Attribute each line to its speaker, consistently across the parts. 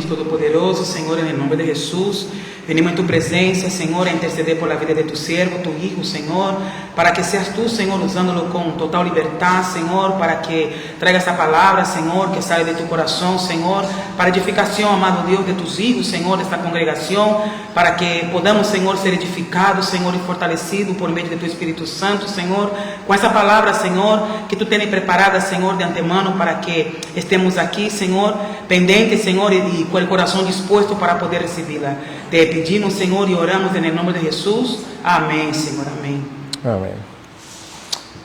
Speaker 1: Dios Todopoderoso, Señor, en el nombre de Jesús, venimos en tu presencia, Señor, a interceder por la vida de tu siervo, tu hijo, Señor, para que seas tú, Señor, usándolo con total libertad, Señor, para que traiga esta palabra, Señor, que sale de tu corazón, Señor, para edificación, amado Dios, de tus hijos, Señor, de esta congregación, para que podamos, Señor, ser edificados, Señor, y fortalecidos por medio de tu Espíritu Santo, Señor, con esa palabra, Señor, que tú tienes preparada, Señor, de antemano, para que estemos aquí, Señor, pendientes, Señor, y con el corazón dispuesto para poder recibirla. Te pedimos, Señor, y oramos en el nombre de Jesús. Amén, Señor, amén.
Speaker 2: Amén.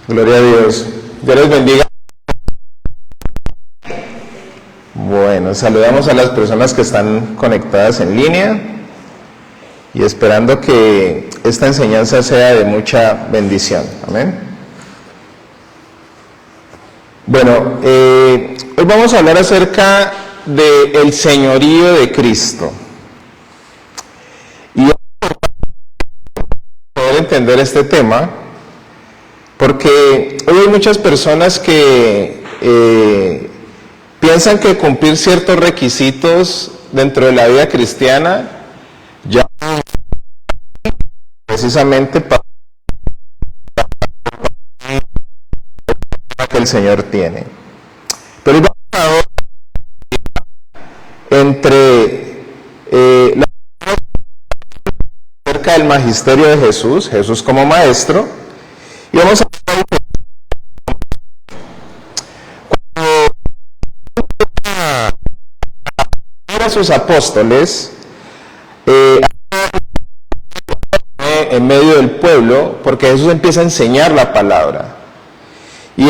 Speaker 2: Gloria a Dios. Dios les bendiga. Bueno, saludamos a las personas que están conectadas en línea y esperando que esta enseñanza sea de mucha bendición. Amén. Bueno, hoy vamos a hablar acerca del señorío de Cristo. Y poder entender este tema, porque hoy hay muchas personas que piensan que cumplir ciertos requisitos dentro de la vida cristiana ya precisamente para que el Señor tiene. Pero vamos a ver entre acerca del magisterio de Jesús, Jesús como maestro, y vamos a ver a sus apóstoles en medio del pueblo, porque Jesús empieza a enseñar la palabra. Y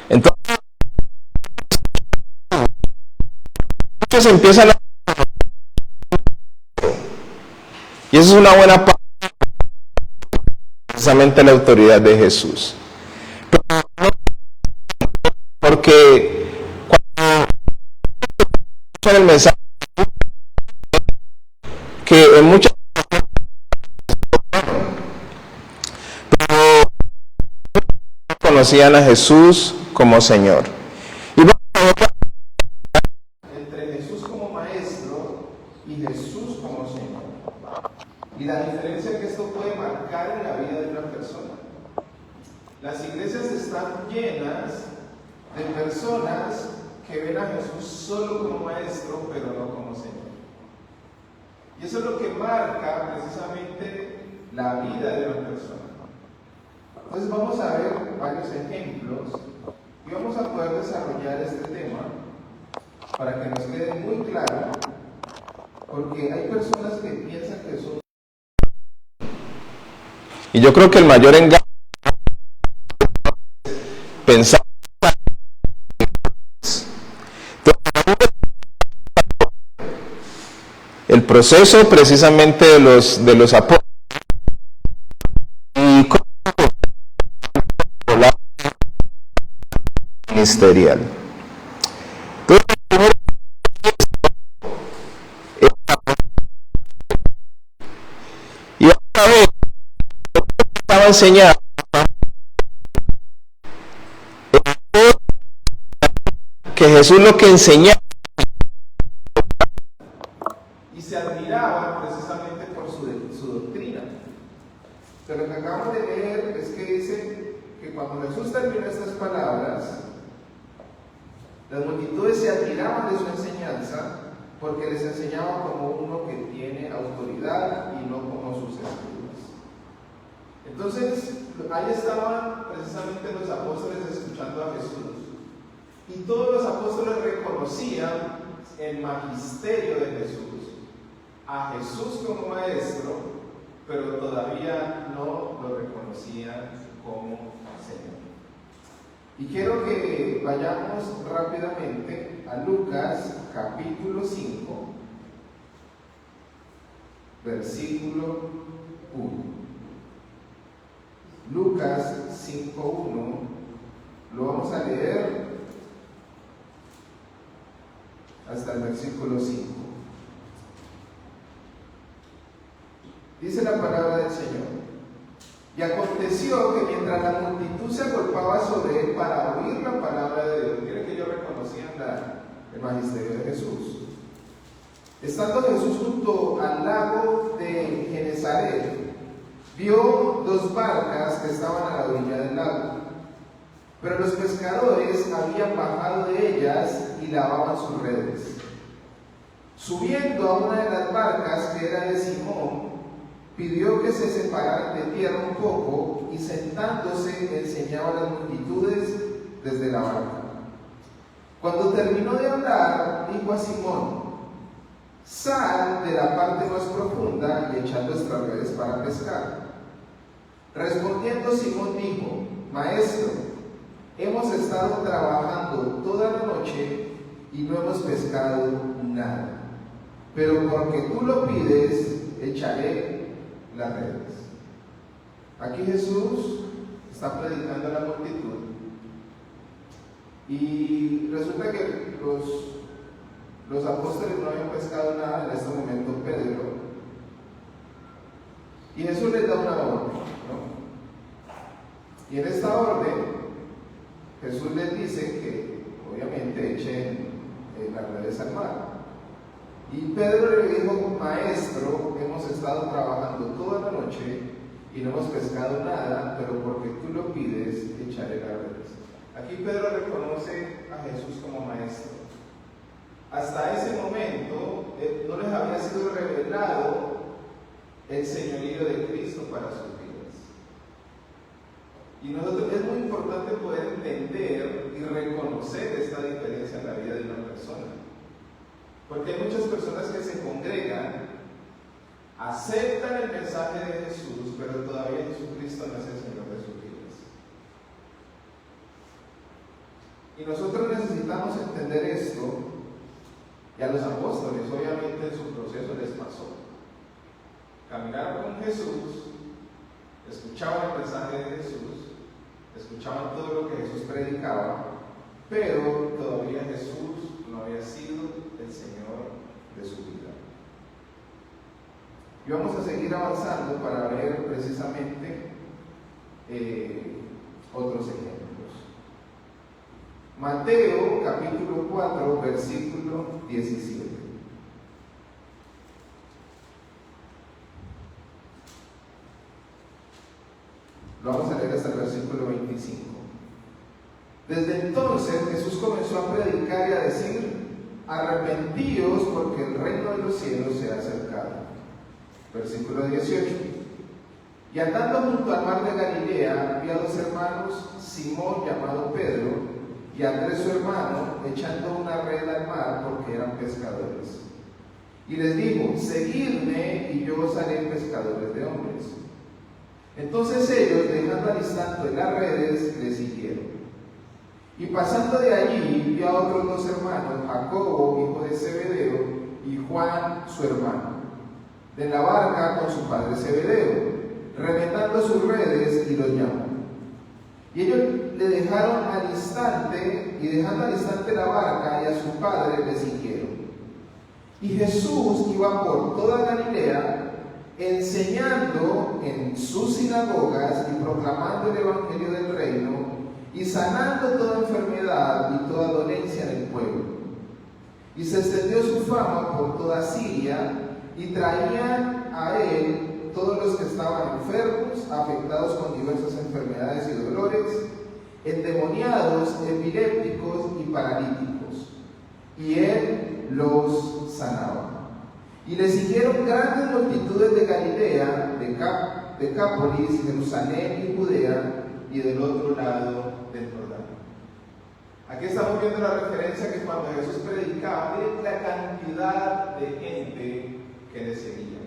Speaker 2: entonces muchos empiezan a... Y eso es una buena parte, precisamente la autoridad de Jesús. Porque cuando el mensaje que en muchas conocían a Jesús como Señor. Y vamos a ver entre Jesús como maestro y Jesús como Señor. Y la diferencia que esto puede marcar en la vida de una persona. Las iglesias están llenas de personas que ven a Jesús solo como maestro, pero no como Señor. Y eso es lo que marca precisamente la vida de una persona. Entonces vamos a ver varios ejemplos y vamos a poder desarrollar este tema para que nos quede muy claro, porque hay personas que piensan que son... Y yo creo que el mayor engaño es pensar el proceso precisamente de los apóstoles y la ministerial. Y otra vez estaba enseñando que Jesús lo que enseñaba y se admiraban precisamente por su doctrina. Pero lo que acabamos de leer es que dice que cuando Jesús terminó estas palabras, las multitudes se admiraban de su enseñanza porque les enseñaba como uno que tiene autoridad y no como sus escribas. Entonces, ahí estaban precisamente los apóstoles escuchando a Jesús. Y todos los apóstoles reconocían el magisterio de Jesús, a Jesús como maestro, pero todavía no lo reconocían como Señor. Y quiero que vayamos rápidamente a Lucas capítulo 5, versículo 1. Lucas 5:1, lo vamos a leer hasta el versículo 5. Dice la palabra del Señor: y aconteció que mientras la multitud se agolpaba sobre él para oír la palabra de Dios, mire que ellos reconocían el magisterio de Jesús. Estando Jesús junto al lago de Genesaret, vio 2 barcas que estaban a la orilla del lago, pero los pescadores habían bajado de ellas y lavaban sus redes. Subiendo a una de las barcas, que era de Simón, pidió que se separaran de tierra un poco, y sentándose enseñaba a las multitudes desde la barca. Cuando terminó de hablar, dijo a Simón: sal de la parte más profunda y echad vuestras redes para pescar. Respondiendo Simón dijo: Maestro, hemos estado trabajando toda la noche y no hemos pescado nada, pero porque tú lo pides, echaré las redes. Aquí Jesús está predicando a la multitud, y resulta que los apóstoles no habían pescado nada en este momento, Pedro, y Jesús les da una orden, ¿no? Y en esta orden Jesús les dice que obviamente echen las redes al mar. Y Pedro le dijo: Maestro, hemos estado trabajando toda la noche y no hemos pescado nada, pero porque tú lo pides, echaré las redes. Aquí Pedro reconoce a Jesús como maestro. Hasta ese momento no les había sido revelado el señorío de Cristo para sus vidas. Y nosotros, es muy importante poder entender y reconocer esta diferencia en la vida de una persona. Porque hay muchas personas que se congregan, aceptan el mensaje de Jesús, pero todavía Jesucristo no es el Señor de sus vidas. Y nosotros necesitamos entender esto, y a los apóstoles obviamente en su proceso les pasó. Caminaron con Jesús, escuchaban el mensaje de Jesús, escuchaban todo lo que Jesús predicaba, pero todavía Jesús no había sido el Señor de su vida. Y vamos a seguir avanzando para ver precisamente otros ejemplos. Mateo capítulo 4, versículo 17. Lo vamos a leer hasta el versículo 25. Desde entonces Jesús comenzó a predicar y a decir: arrepentíos, porque el reino de los cielos se ha acercado. Versículo 18. Y andando junto al mar de Galilea, vi a 2 hermanos, Simón llamado Pedro, y Andrés su hermano, echando una red al mar, porque eran pescadores. Y les dijo: seguidme, y yo os haré pescadores de hombres. Entonces ellos, dejando al instante las redes, le siguieron. Y pasando de allí, vio a otros 2 hermanos, Jacobo, hijo de Zebedeo, y Juan, su hermano, de la barca con su padre Zebedeo, remendando sus redes, y los llamó. Y ellos le dejaron al instante, y dejando al instante la barca y a su padre, le siguieron. Y Jesús iba por toda Galilea, enseñando en sus sinagogas y proclamando el evangelio del reino, y sanando toda enfermedad y toda dolencia en el pueblo. Y se extendió su fama por toda Siria, y traían a él todos los que estaban enfermos, afectados con diversas enfermedades y dolores, endemoniados, epilépticos y paralíticos, y él los sanaba. Y le siguieron grandes multitudes de Galilea, de Decápolis, Jerusalén y Judea, y del otro lado del Jordán. Aquí estamos viendo la referencia que cuando Jesús predicaba, miren la cantidad de gente que le seguía.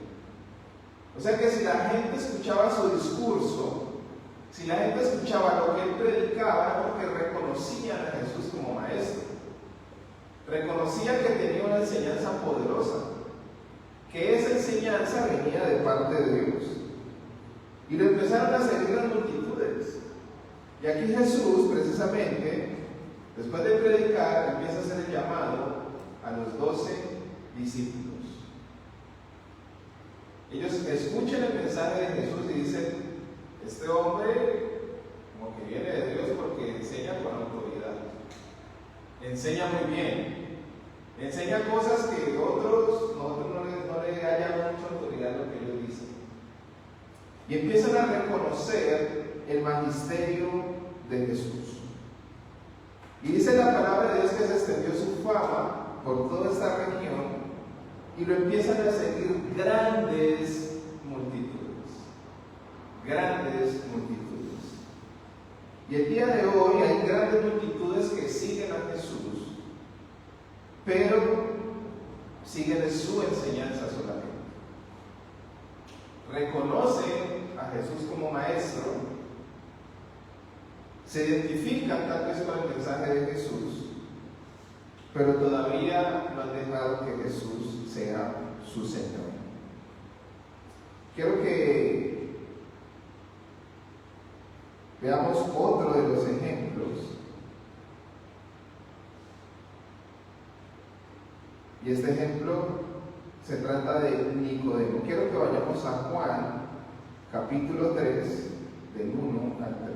Speaker 2: O sea que si la gente escuchaba su discurso, si la gente escuchaba lo que él predicaba, era porque reconocían a Jesús como maestro, reconocían que tenía una enseñanza poderosa, que esa enseñanza venía de parte de Dios, y lo empezaron a seguir las multitudes. Y aquí Jesús, precisamente, después de predicar, empieza a hacer el llamado a los 12 discípulos. Ellos escuchan el mensaje de Jesús y dicen, este hombre como que viene de Dios porque enseña con autoridad, enseña muy bien, enseña cosas que nosotros no le haya mucha autoridad a lo que ellos dicen. Y empiezan a reconocer el magisterio de Jesús. Y dice la palabra de Dios que se extendió su fama por toda esta región y lo empiezan a seguir grandes multitudes. Grandes multitudes. Y el día de hoy hay grandes multitudes que siguen a Jesús, pero siguen su enseñanza solamente. Reconocen a Jesús como maestro, se identifican tal vez con el mensaje de Jesús, pero todavía no han dejado que Jesús sea su Señor. Quiero que veamos otro de los ejemplos. Y este ejemplo se trata de Nicodemo. Quiero que vayamos a Juan, capítulo 3, del 1 al 3.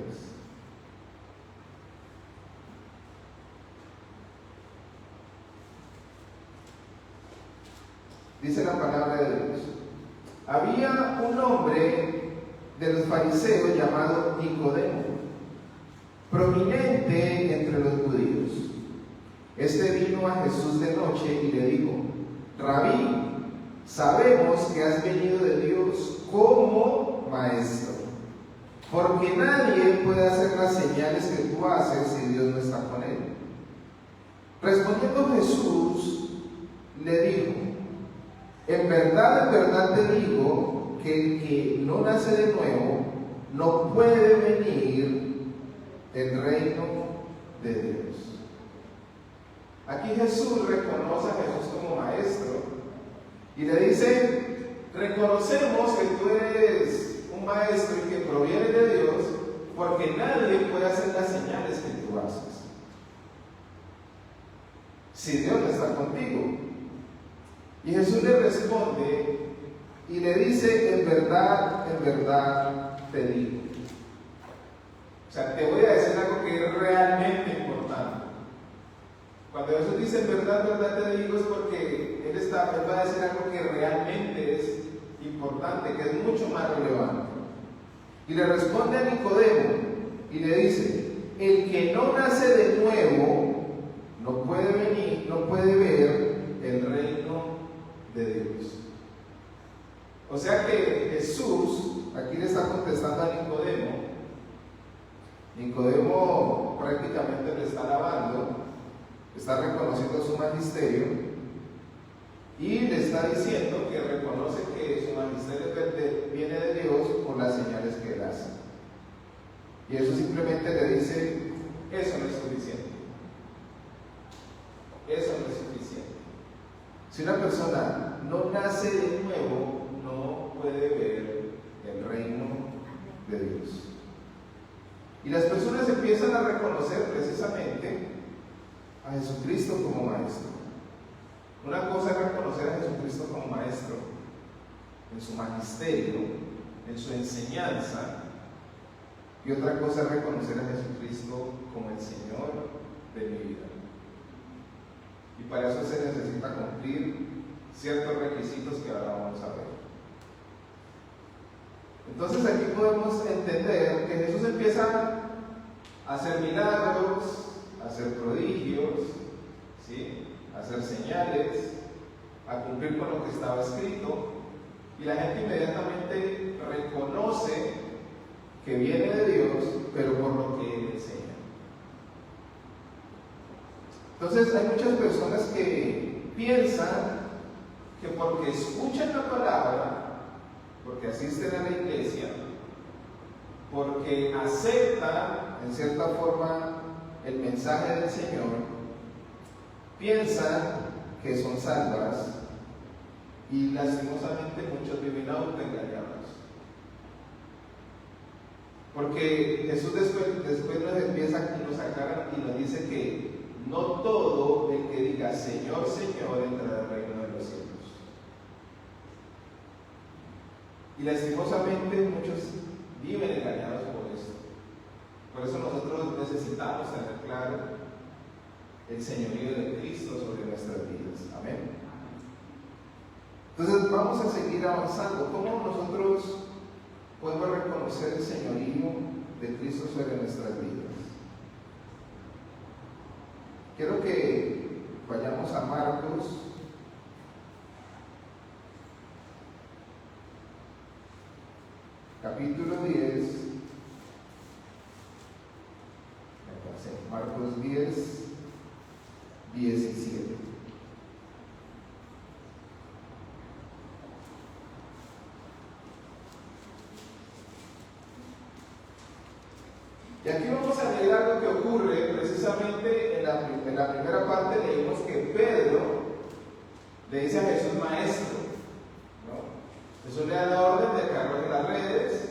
Speaker 2: Dice la palabra de Dios. Había un hombre de los fariseos llamado Nicodemo, prominente entre los judíos. Este vino a Jesús de noche y le dijo: Rabí, sabemos que has venido de Dios como maestro, porque nadie puede hacer las señales que tú haces si Dios no está con él. Respondiendo Jesús, le dijo: en verdad te digo que el que no nace de nuevo no puede venir el reino de Dios. Aquí Jesús reconoce a Jesús como maestro y le dice: reconocemos que tú eres un maestro y que proviene de Dios, porque nadie puede hacer las señales que tú haces si Dios no está contigo. Y Jesús le responde y le dice: en verdad te digo. O sea, te voy a decir algo que es realmente importante. Cuando Jesús dice en verdad te digo, es porque Él va a decir algo que realmente es importante, que es mucho más relevante. Y le responde a Nicodemo y le dice: el que no nace de nuevo no puede ver el reino de Dios. O sea que Jesús aquí le está contestando a Nicodemo. Nicodemo prácticamente le está alabando, está reconociendo su magisterio y le está diciendo que reconoce que su magisterio viene de Dios por las señales que él hace. Y eso simplemente le dice: eso no es suficiente. Eso no es suficiente. Si una persona no nace de nuevo, no puede ver el reino de Dios. Y las personas empiezan a reconocer precisamente a Jesucristo como maestro. Una cosa es reconocer a Jesucristo como maestro en su magisterio, en su enseñanza, y otra cosa es reconocer a Jesucristo como el Señor de mi vida. Y para eso se necesita cumplir ciertos requisitos que ahora vamos a ver. Entonces aquí podemos entender que Jesús empieza a hacer milagros, a hacer prodigios, ¿sí?, a hacer señales, a cumplir con lo que estaba escrito, y la gente inmediatamente reconoce que viene de Dios, pero por lo que Él enseña. Entonces hay muchas personas que piensan que porque escuchan la palabra, porque asisten a la iglesia, porque aceptan en cierta forma el mensaje del Señor, piensan que son salvas, y lastimosamente muchos viven autoengañados. Porque Jesús después nos empieza y nos aclara y nos dice que no todo el que diga diga, Señor, Señor, entrará al reino de los cielos. Y lastimosamente muchos viven engañados por esto. Por eso nosotros necesitamos tener claro el señorío de Cristo sobre nuestras vidas. Amén. Entonces vamos a seguir avanzando. ¿Cómo nosotros podemos reconocer el señorío de Cristo sobre nuestras vidas? Quiero que vayamos a Marcos capítulo 10, Marcos 10, 17. Y aquí vamos a leer algo que ocurre precisamente en la primera parte. Leímos que Pedro le dice a Jesús, maestro, ¿no? Jesús le da la orden de que arroje las redes,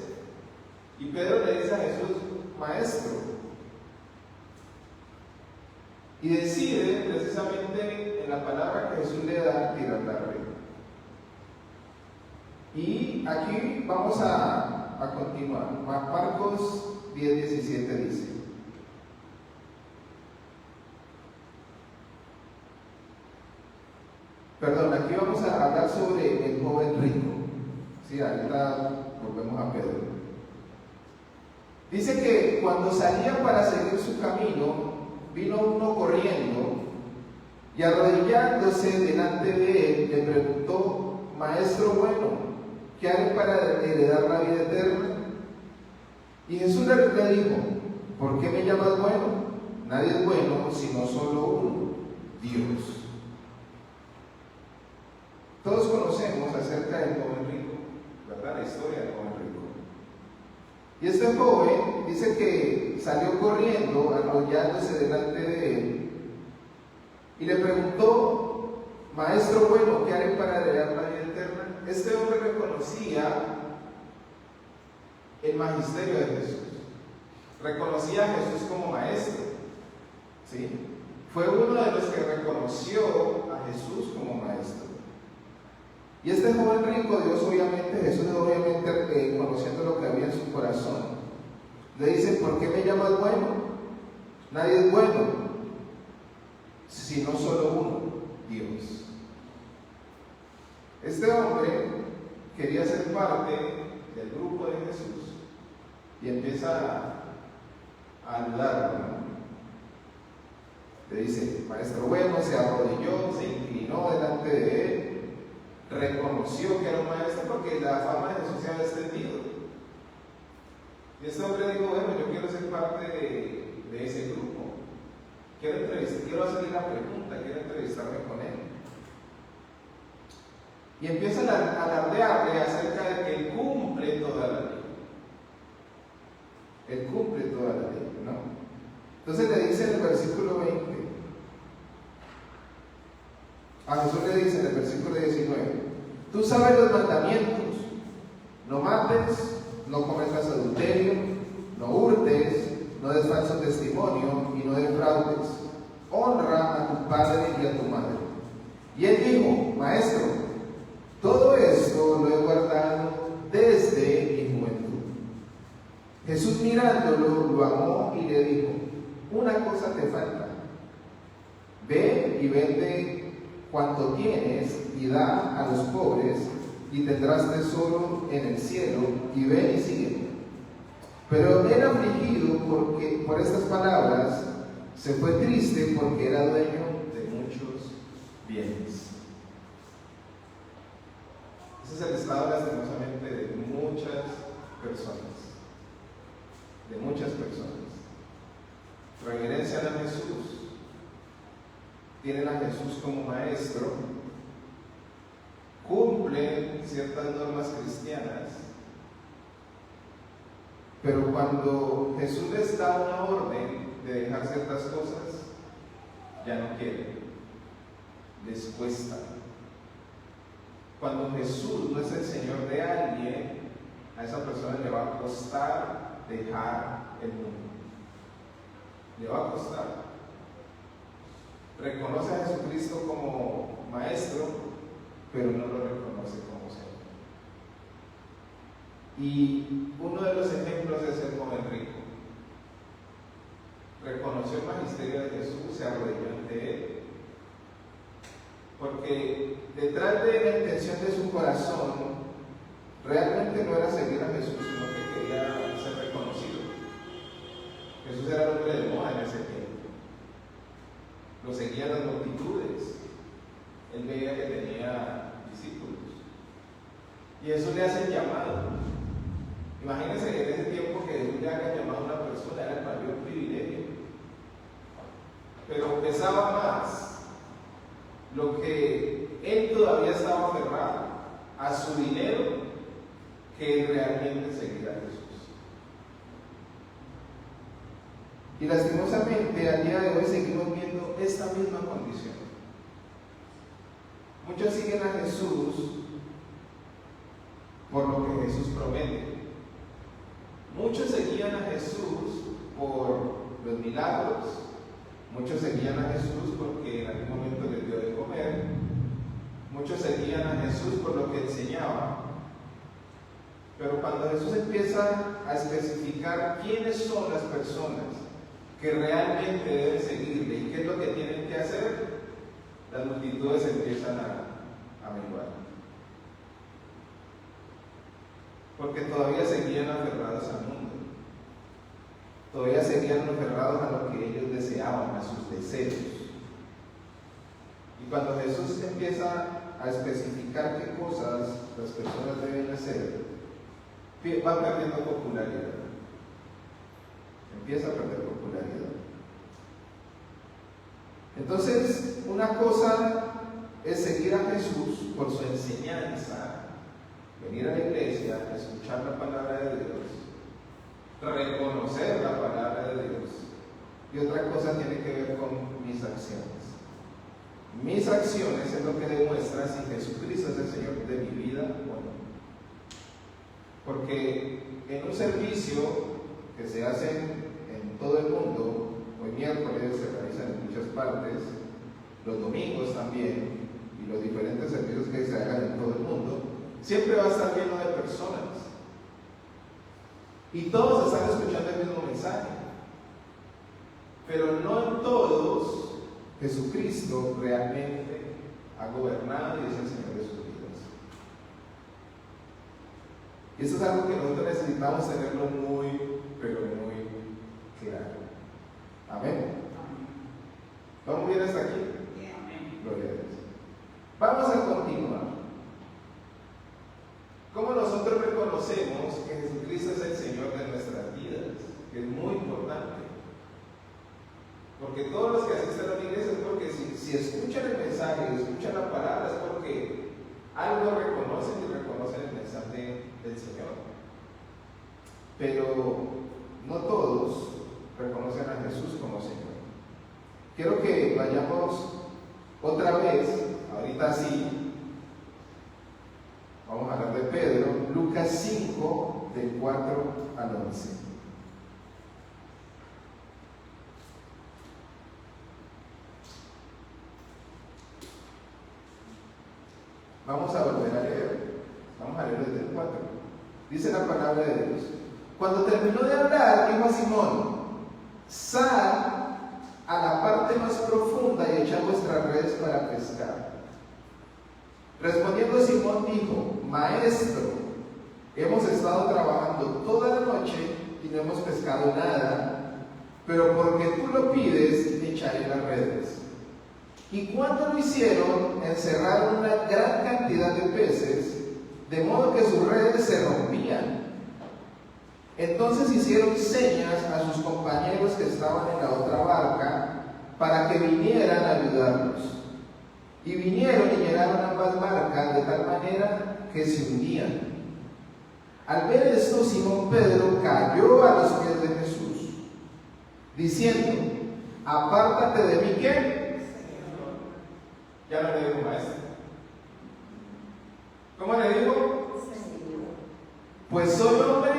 Speaker 2: y Pedro le dice a Jesús, maestro, y decide precisamente en la palabra que Jesús le da tirar la red. Y aquí vamos a continuar. Marcos 10:17 dice: perdón, aquí vamos a hablar sobre el joven rico. Sí, ahorita volvemos a Pedro. Dice que cuando salía para seguir su camino, vino uno corriendo y arrodillándose delante de él, le preguntó: Maestro bueno, ¿qué haré para heredar la vida eterna? Y Jesús le dijo: ¿por qué me llamas bueno? Nadie es bueno sino solo uno, Dios. Todos conocemos acerca del joven rico, ¿verdad? La historia del joven rico. Y este joven dice que salió corriendo, arrodillándose delante de él, y le preguntó: Maestro bueno, ¿qué haré para heredar la vida eterna? Este hombre reconocía el magisterio de Jesús, reconocía a Jesús como maestro, ¿sí? Fue uno de los que reconoció a Jesús como maestro. Y este joven rico, Jesús obviamente conociendo lo que había en su corazón, le dice: ¿por qué me llamas bueno? Nadie es bueno sino solo uno, Dios. Este hombre quería ser parte del grupo de Jesús y empieza a ayudarlo, ¿no? Le dice: maestro bueno, se arrodilló, se inclinó delante de él, reconoció que era un maestro porque la fama de Jesús se había extendido. Y este hombre dijo: bueno, yo quiero ser parte de ese grupo, quiero hacerle la pregunta, quiero entrevistarme con él. Y empiezan a alardearle acerca de que él cumple toda la ley. Él cumple toda la ley, ¿no? Entonces le dice en el versículo 20, a Jesús le dice en el versículo 19: tú sabes los mandamientos: no mates, no cometas adulterio, no hurtes, no des falso testimonio y no defraudes, honra a tu padre y a tu madre. Y él dijo: maestro, todo esto lo he guardado desde mi juventud. Jesús mirándolo lo amó y le dijo: una cosa te falta, ve y vende cuanto tienes y da a los pobres, y tendrás tesoro en el cielo, y ven y sígueme. Pero él, afligido por estas palabras, se fue triste porque era dueño de muchos bienes. Ese es el estado, lastimosamente, de muchas personas. De muchas personas. Reverencian a Jesús, tienen a Jesús como maestro, cumplen ciertas normas cristianas, pero cuando Jesús les da una orden de dejar ciertas cosas, ya no quieren, les cuesta. Cuando Jesús no es el Señor de alguien, a esa persona le va a costar dejar el mundo. Le va a costar. reconoce a Jesucristo como maestro, pero no lo reconoce como Señor. Y uno de los ejemplos es el joven rico. Reconoció el magisterio de Jesús, se arrodilló ante él, porque detrás de la intención de su corazón realmente no era seguir a Jesús, sino que quería ser reconocido. Jesús era el hombre de moda en ese tiempo. Lo seguían las multitudes. Él veía que tenía discípulos. Y eso le hace el llamado. Imagínense que en ese tiempo que Jesús le haga llamado a una persona era el mayor privilegio. Pero pesaba más lo que él todavía estaba aferrado a su dinero que realmente seguir a Jesús. Y lastimosamente al día de hoy seguimos viendo esta misma condición. Muchos siguen a Jesús por lo que Jesús promete. Muchos seguían a Jesús por los milagros. Muchos seguían a Jesús porque en algún momento les dio de comer. Muchos seguían a Jesús por lo que enseñaba. Pero cuando Jesús empieza a especificar quiénes son las personas que realmente deben seguirle y qué es lo que tienen que hacer, las multitudes empiezan a menguar. Porque todavía seguían aferrados al mundo. Todavía seguían aferrados a lo que ellos deseaban, a sus deseos. Y cuando Jesús empieza a especificar qué cosas las personas deben hacer, va perdiendo popularidad. Empieza a perder popularidad. Entonces, una cosa es seguir a Jesús por su enseñanza, venir a la iglesia, escuchar la palabra de Dios, reconocer la palabra de Dios, y otra cosa tiene que ver con mis acciones. Mis acciones es lo que demuestra si Jesucristo es el Señor de mi vida o no. Porque en un servicio que se hace en todo el mundo, hoy miércoles se realizan en muchas partes, los domingos también, y los diferentes servicios que se hagan en todo el mundo, siempre va a estar lleno de personas. Y todos están escuchando el mismo mensaje. Pero no en todos Jesucristo realmente ha gobernado y es el Señor de sus vidas. Y eso es algo que nosotros necesitamos tenerlo muy, pero muy claro. Amén. ¿Vamos bien hasta aquí? Gloria a Dios. Vamos a continuar. ¿Cómo nosotros reconocemos que Jesucristo es el Señor de nuestras vidas? Que es muy importante. Porque todos los que asisten a la iglesia es porque si escuchan el mensaje, escuchan la palabra, es porque algo reconocen y reconocen el mensaje del Señor. Pero no todos reconocen a Jesús como Señor. Quiero que vayamos otra vez, ahorita sí, vamos a hablar de Pedro, Lucas 5, del 4 al 11. Vamos a volver a leer. Vamos a leer desde el 4. Dice la palabra de Dios. Cuando terminó de hablar, dijo a Simón: sal a la parte más profunda y echad vuestras redes para pescar. Respondiendo Simón dijo: Maestro, hemos estado trabajando toda la noche y no hemos pescado nada, pero porque tú lo pides, echaré las redes. Y cuando lo hicieron, encerraron una gran cantidad de peces, de modo que sus redes se rompían. Entonces hicieron señas a sus compañeros que estaban en la otra barca para que vinieran a ayudarlos. Y vinieron y llenaron ambas barcas de tal manera que se hundían. Al ver esto, Simón Pedro cayó a los pies de Jesús, diciendo: apártate de mí, ¿qué? Ya no le dijo maestro. ¿Cómo le dijo? Pues soy hombre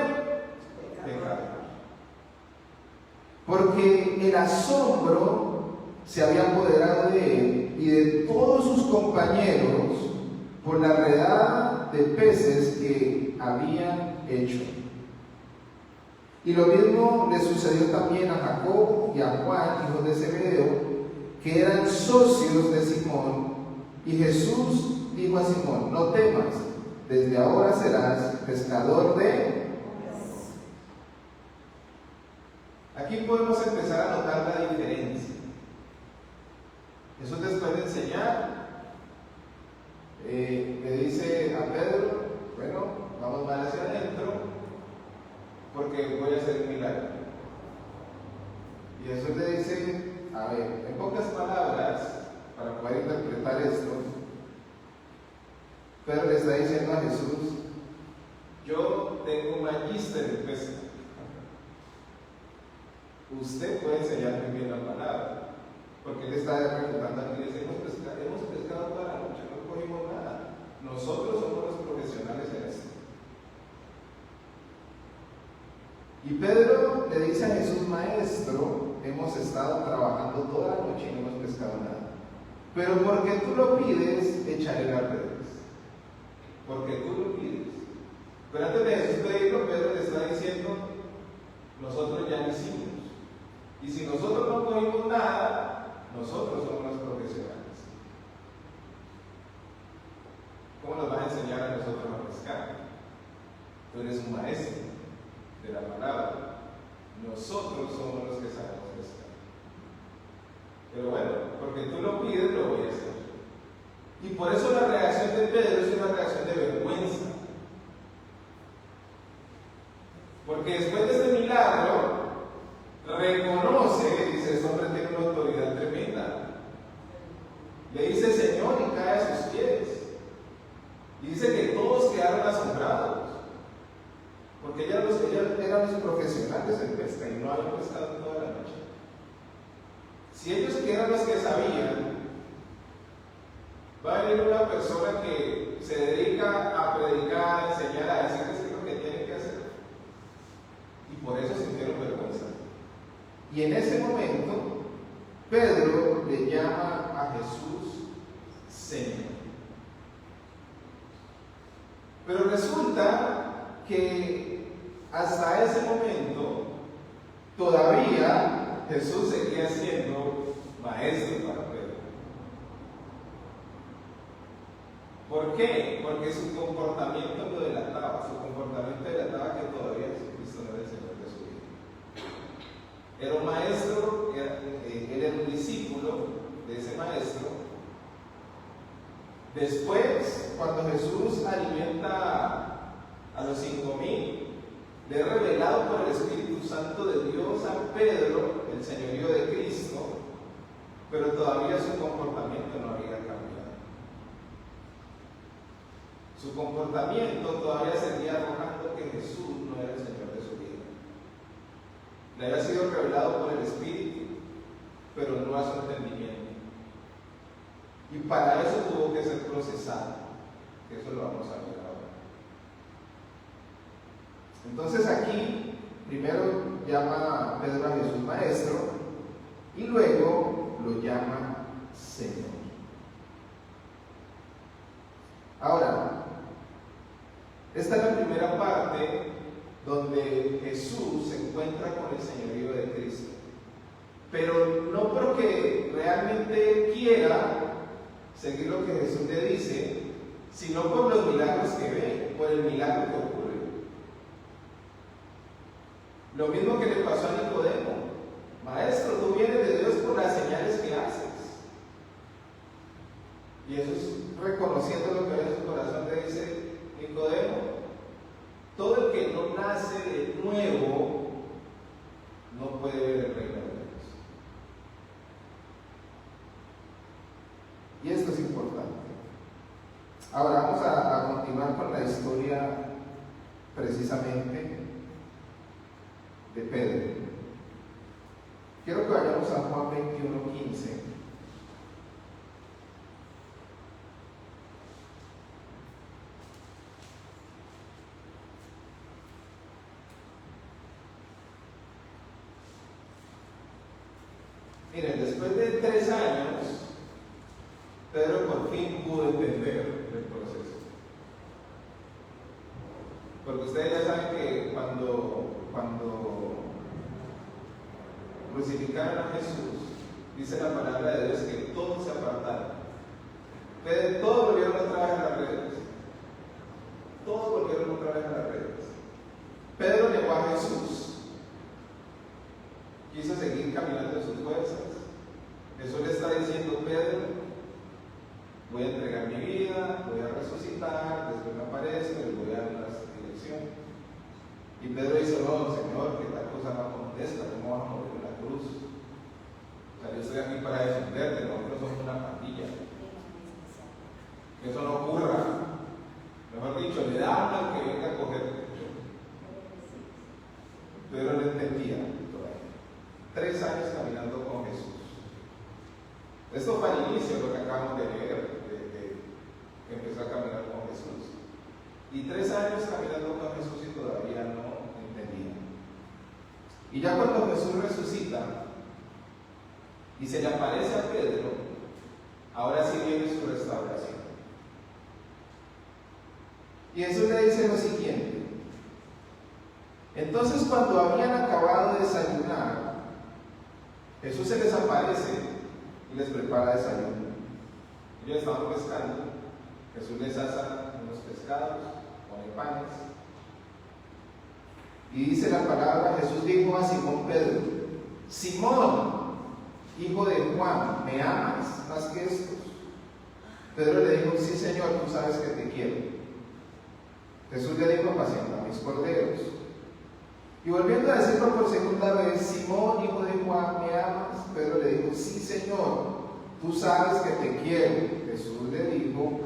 Speaker 2: pecador. Porque el asombro se había apoderado de él y de todos sus compañeros por la redada de peces que habían hecho. Y lo mismo le sucedió también a Jacob y a Juan, hijos de Zebedeo, que eran socios de Simón. Y Jesús dijo a Simón: no temas, desde ahora serás pescador de... Aquí podemos empezar a notar la diferencia. Jesús, después de enseñar, le dice a Pedro: bueno, vamos más hacia adentro porque voy a hacer un milagro. Y Jesús le dice, a ver, en pocas palabras, para poder interpretar esto, Pedro le está diciendo a Jesús: yo tengo un magíster en pesca. Usted puede enseñar muy bien la palabra, porque él está preguntando aquí, dice: hemos pescado toda la noche, no cogimos nada. Nosotros somos los profesionales en esto. Y Pedro le dice a Jesús: maestro, hemos estado trabajando toda la noche y no hemos pescado nada, pero porque tú lo pides, echaré las redes. Porque tú lo pides. Pero antes de Jesús pedirlo, Pedro le está diciendo: nosotros ya lo hicimos. Y si nosotros no cogimos nada, nosotros somos los profesionales. ¿Cómo nos vas a enseñar a nosotros a pescar? Tú eres un maestro de la palabra. Nosotros somos los que sabemos pescar. Pero bueno, porque tú lo pides, lo voy a hacer. Y por eso la reacción de Pedro es una reacción de vergüenza. Porque después de este milagro, reconoce, dice: este hombre tiene una autoridad tremenda. Le dice Señor y cae a sus pies. Y dice que todos quedaron asombrados. Porque ellos eran los profesionales en pesca y no habían pescado toda la noche. Si ellos que eran los que sabían, va a venir una persona que se dedica a predicar, a enseñar, a decirles qué es lo que tienen que hacer. Y por eso sintieron vergüenza. Y en ese momento, Pedro le llama a Jesús Señor. Pero resulta que hasta ese momento todavía Jesús seguía siendo maestro para Pedro. ¿Por qué? Porque su comportamiento lo delataba. Su comportamiento delataba que todavía Jesucristo no era el Señor de su vida. Era un maestro, él era un discípulo de ese maestro. Después, cuando Jesús alimenta a los 5,000, le he revelado por el Espíritu Santo de Dios a Pedro el señorío de Cristo, pero todavía su comportamiento no había cambiado. Su comportamiento todavía seguía arrojando que Jesús no era el Señor de su vida. Le había sido revelado por el Espíritu, pero no a su entendimiento. Y para eso tuvo que ser procesado, que eso lo vamos a ver ahora. Entonces aquí, primero llama Pedro a Jesús maestro, y luego lo llama Señor. Ahora, esta es la primera parte donde Jesús se encuentra con el señorío de Cristo. Pero no porque realmente quiera seguir lo que Jesús le dice, sino por los milagros que ve, por el milagro que ocurre. Lo mismo que le pasó a Nicodemo: maestro, tú vienes de Dios por las señales que haces. Y Jesús, reconociendo lo que ve en su corazón, le dice: Nicodemo, todo el que no nace de nuevo no puede ver el reino de Dios. Y esto es importante. Ahora vamos a continuar con la historia precisamente de Pedro. Quiero que vayamos a Juan 21:15. Miren, después de 3 años, Pedro por fin pudo entender el proceso. Porque ustedes ya saben que cuando crucificaron a Jesús, dice la palabra de Dios que todos se apartaron. Todos volvieron otra vez a las redes. Todos volvieron otra vez a las redes. Pedro negó a Jesús. Quiso seguir caminando en sus fuerzas. Jesús le está diciendo: Pedro, voy a entregar mi vida, voy a resucitar, después me aparezco y voy a dar una dirección. Y Pedro dice: no, Señor, que tal cosa no acontezca, no vamos a morir en la cruz. O sea, yo estoy aquí para defenderte, nosotros somos una pandilla. Que eso no ocurra. Mejor dicho, le da al que venga a coger. Pedro no entendía todavía. 3 años caminando con Jesús. Esto fue al inicio de lo que acabamos de leer, que empezó a caminar con Jesús. Y 3 años caminando con Jesús y todavía no entendía. Y ya cuando Jesús resucita y se le aparece a Pedro, ahora sí viene su restauración. Y Jesús le dice lo siguiente: entonces, cuando habían acabado de desayunar, Jesús se les aparece y les prepara desayuno. Ellos estaban pescando. Jesús les asa unos pescados, pone panes. Y dice la palabra: Jesús dijo a Simón Pedro: Simón, hijo de Juan, ¿me amas más que estos? Pedro le dijo: sí, Señor, tú sabes que te quiero. Jesús le dijo: apacienta mis corderos. Y volviendo a decirlo por segunda vez: Simón, hijo de Juan, ¿me amas? Pedro le dijo: sí, Señor, tú sabes que te quiero. Jesús le dijo: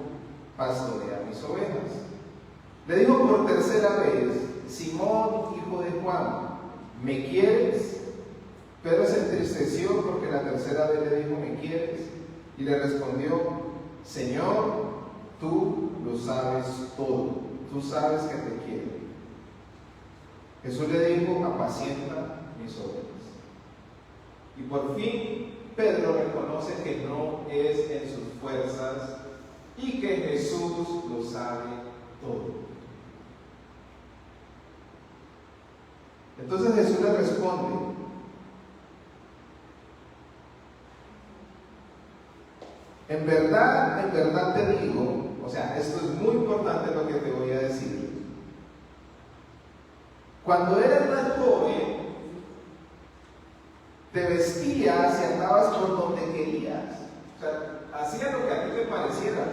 Speaker 2: pastorea mis ovejas. Le dijo por tercera vez: Simón, hijo de Juan, ¿me quieres? Pedro se entristeció porque la tercera vez le dijo: ¿me quieres? Y le respondió: Señor, tú lo sabes todo, tú sabes que te quiero. Jesús le dijo: apacienta mis ovejas. Y por fin Pedro reconoce que no es en sus fuerzas y que Jesús lo sabe todo. Entonces Jesús le responde: en verdad te digo, o sea, esto es muy importante lo que te voy a decir. Cuando eras más joven, te vestías y andabas por donde querías. O sea, hacías lo que a ti te pareciera.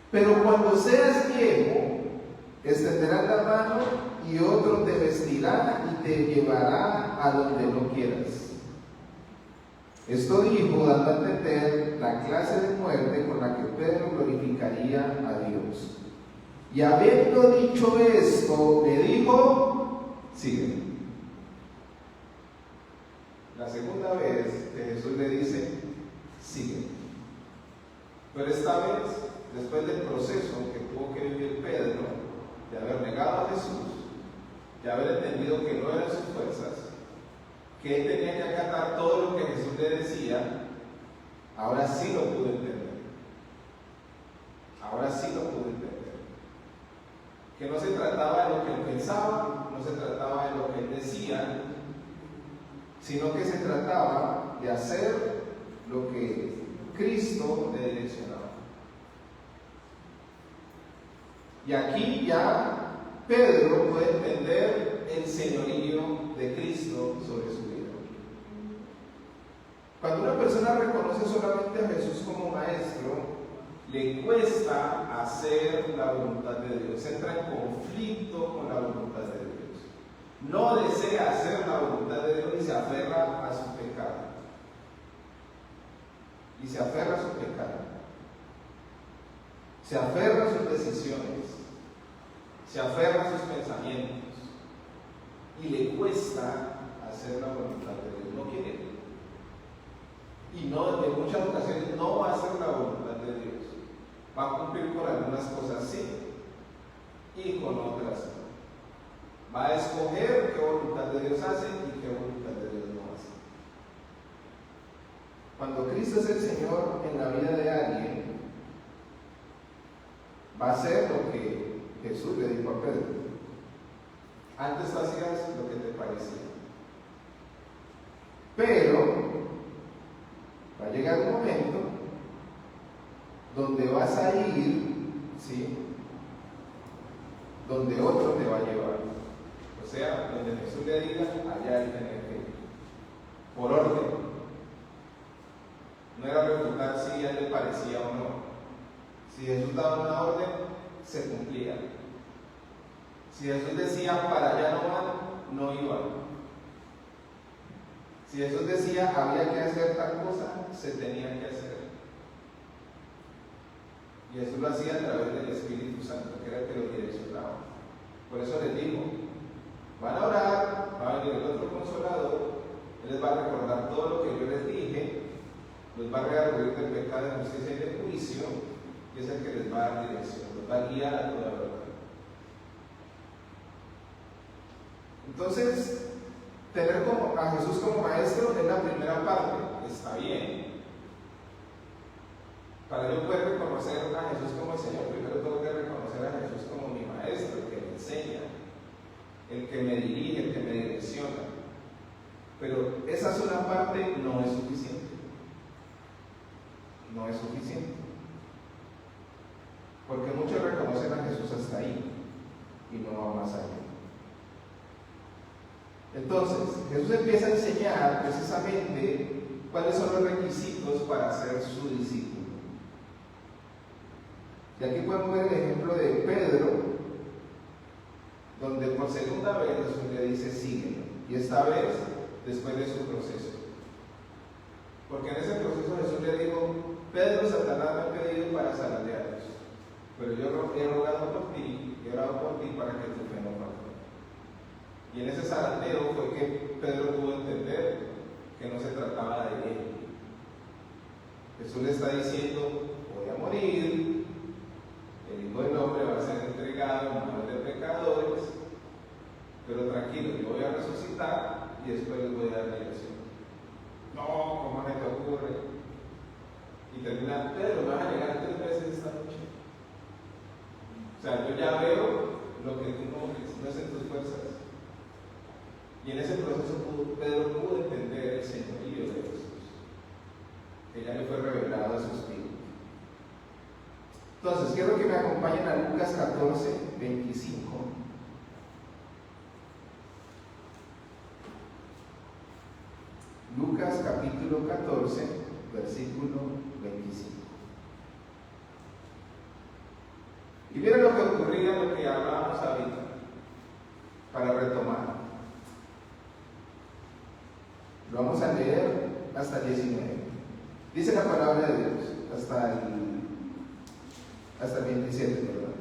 Speaker 2: Pero cuando seas viejo, extenderás la mano y otro te vestirá y te llevará a donde no quieras. Esto dijo dando a entender la clase de muerte con la que Pedro glorificaría a Dios. Y habiendo dicho esto, le dijo: sigue. La segunda vez que Jesús le dice: sigue. Pero esta vez, después del proceso que tuvo que vivir Pedro, de haber negado a Jesús, de haber entendido que no eran sus fuerzas, que él tenía que acatar todo lo que Jesús le decía, ahora sí lo pudo entender. Ahora sí lo pudo entender. Que no se trataba de lo que él pensaba, no se trataba de lo que él decía, sino que se trataba de hacer lo que Cristo le direccionaba. Y aquí ya Pedro puede entender el señorío de Cristo sobre su vida. Cuando una persona reconoce solamente a Jesús como maestro, le cuesta hacer la voluntad de Dios, entra en conflicto con la voluntad de Dios, no desea hacer la voluntad de Dios y se aferra a su pecado. Y se aferra a su pecado, se aferra a sus decisiones, se aferra a sus pensamientos y le cuesta hacer la voluntad de Dios, no quiere. Y no, en muchas ocasiones no va a hacer la voluntad de Dios. Va a cumplir con algunas cosas sí y con otras no. Va a escoger qué voluntad de Dios hace y qué voluntad de Dios no hace. Cuando Cristo es el Señor en la vida de alguien, va a hacer lo que Jesús le dijo a Pedro. Antes tú hacías lo que te parecía. Pero va a llegar un momento donde vas a ir, ¿sí?, donde otro te va a llevar. O sea, donde Jesús le diga, allá hay que ir. Por orden. No era preguntar si a él le parecía o no. Si Jesús daba una orden, se cumplía. Si Jesús decía, para allá no van, no iban. Si Jesús decía, había que hacer tal cosa, se tenía que hacer. Y Jesús lo hacía a través del Espíritu Santo, que era el que lo direccionaba. Por eso les digo, van a orar, va a venir el otro consolador, Él les va a recordar todo lo que yo les dije, los va a redarguir del pecado, de justicia y de juicio, y es el que les va a dar dirección, los va a guiar a toda verdad. Entonces, tener a Jesús como maestro es la primera parte, está bien. Para yo poder reconocer a Jesús como el Señor, primero tengo que reconocer a Jesús como mi maestro, el que me enseña, el que me dirige, el que me direcciona. Pero esa sola parte no es suficiente. No es suficiente. Porque muchos reconocen a Jesús hasta ahí y no va más allá. Entonces, Jesús empieza a enseñar precisamente cuáles son los requisitos para ser su discípulo. Y aquí podemos ver el ejemplo de Pedro, donde por segunda vez Jesús le dice, sígueme. Y esta vez, después de su proceso. Porque en ese proceso Jesús le dijo, Pedro, Satanás me ha pedido para zarandearos, pero yo he rogado por ti, he orado por ti para que tu fe no falte. Y en ese zarandeo fue que Pedro pudo entender que no se trataba de él. Jesús le está diciendo, voy a morir, el Hijo del Hombre va a ser entregado en manos de pecadores, pero tranquilo, yo voy a resucitar y después les voy a dar dirección. No, ¿cómo se te ocurre? Y termina, Pedro, me vas a llegar 3 veces esta noche. O sea, yo ya veo lo que tú no ves, no es en tus fuerzas. Y en ese proceso Pedro pudo entender el señorío de Jesús, que ya le fue revelado a su espíritu. Entonces, quiero que me acompañen a Lucas 14, 25. Lucas capítulo 14, versículo 25. Y miren lo que ocurría, lo que hablábamos ahorita, para retomar. Lo vamos a leer hasta el 19. Dice la palabra de Dios, hasta el 27, perdón.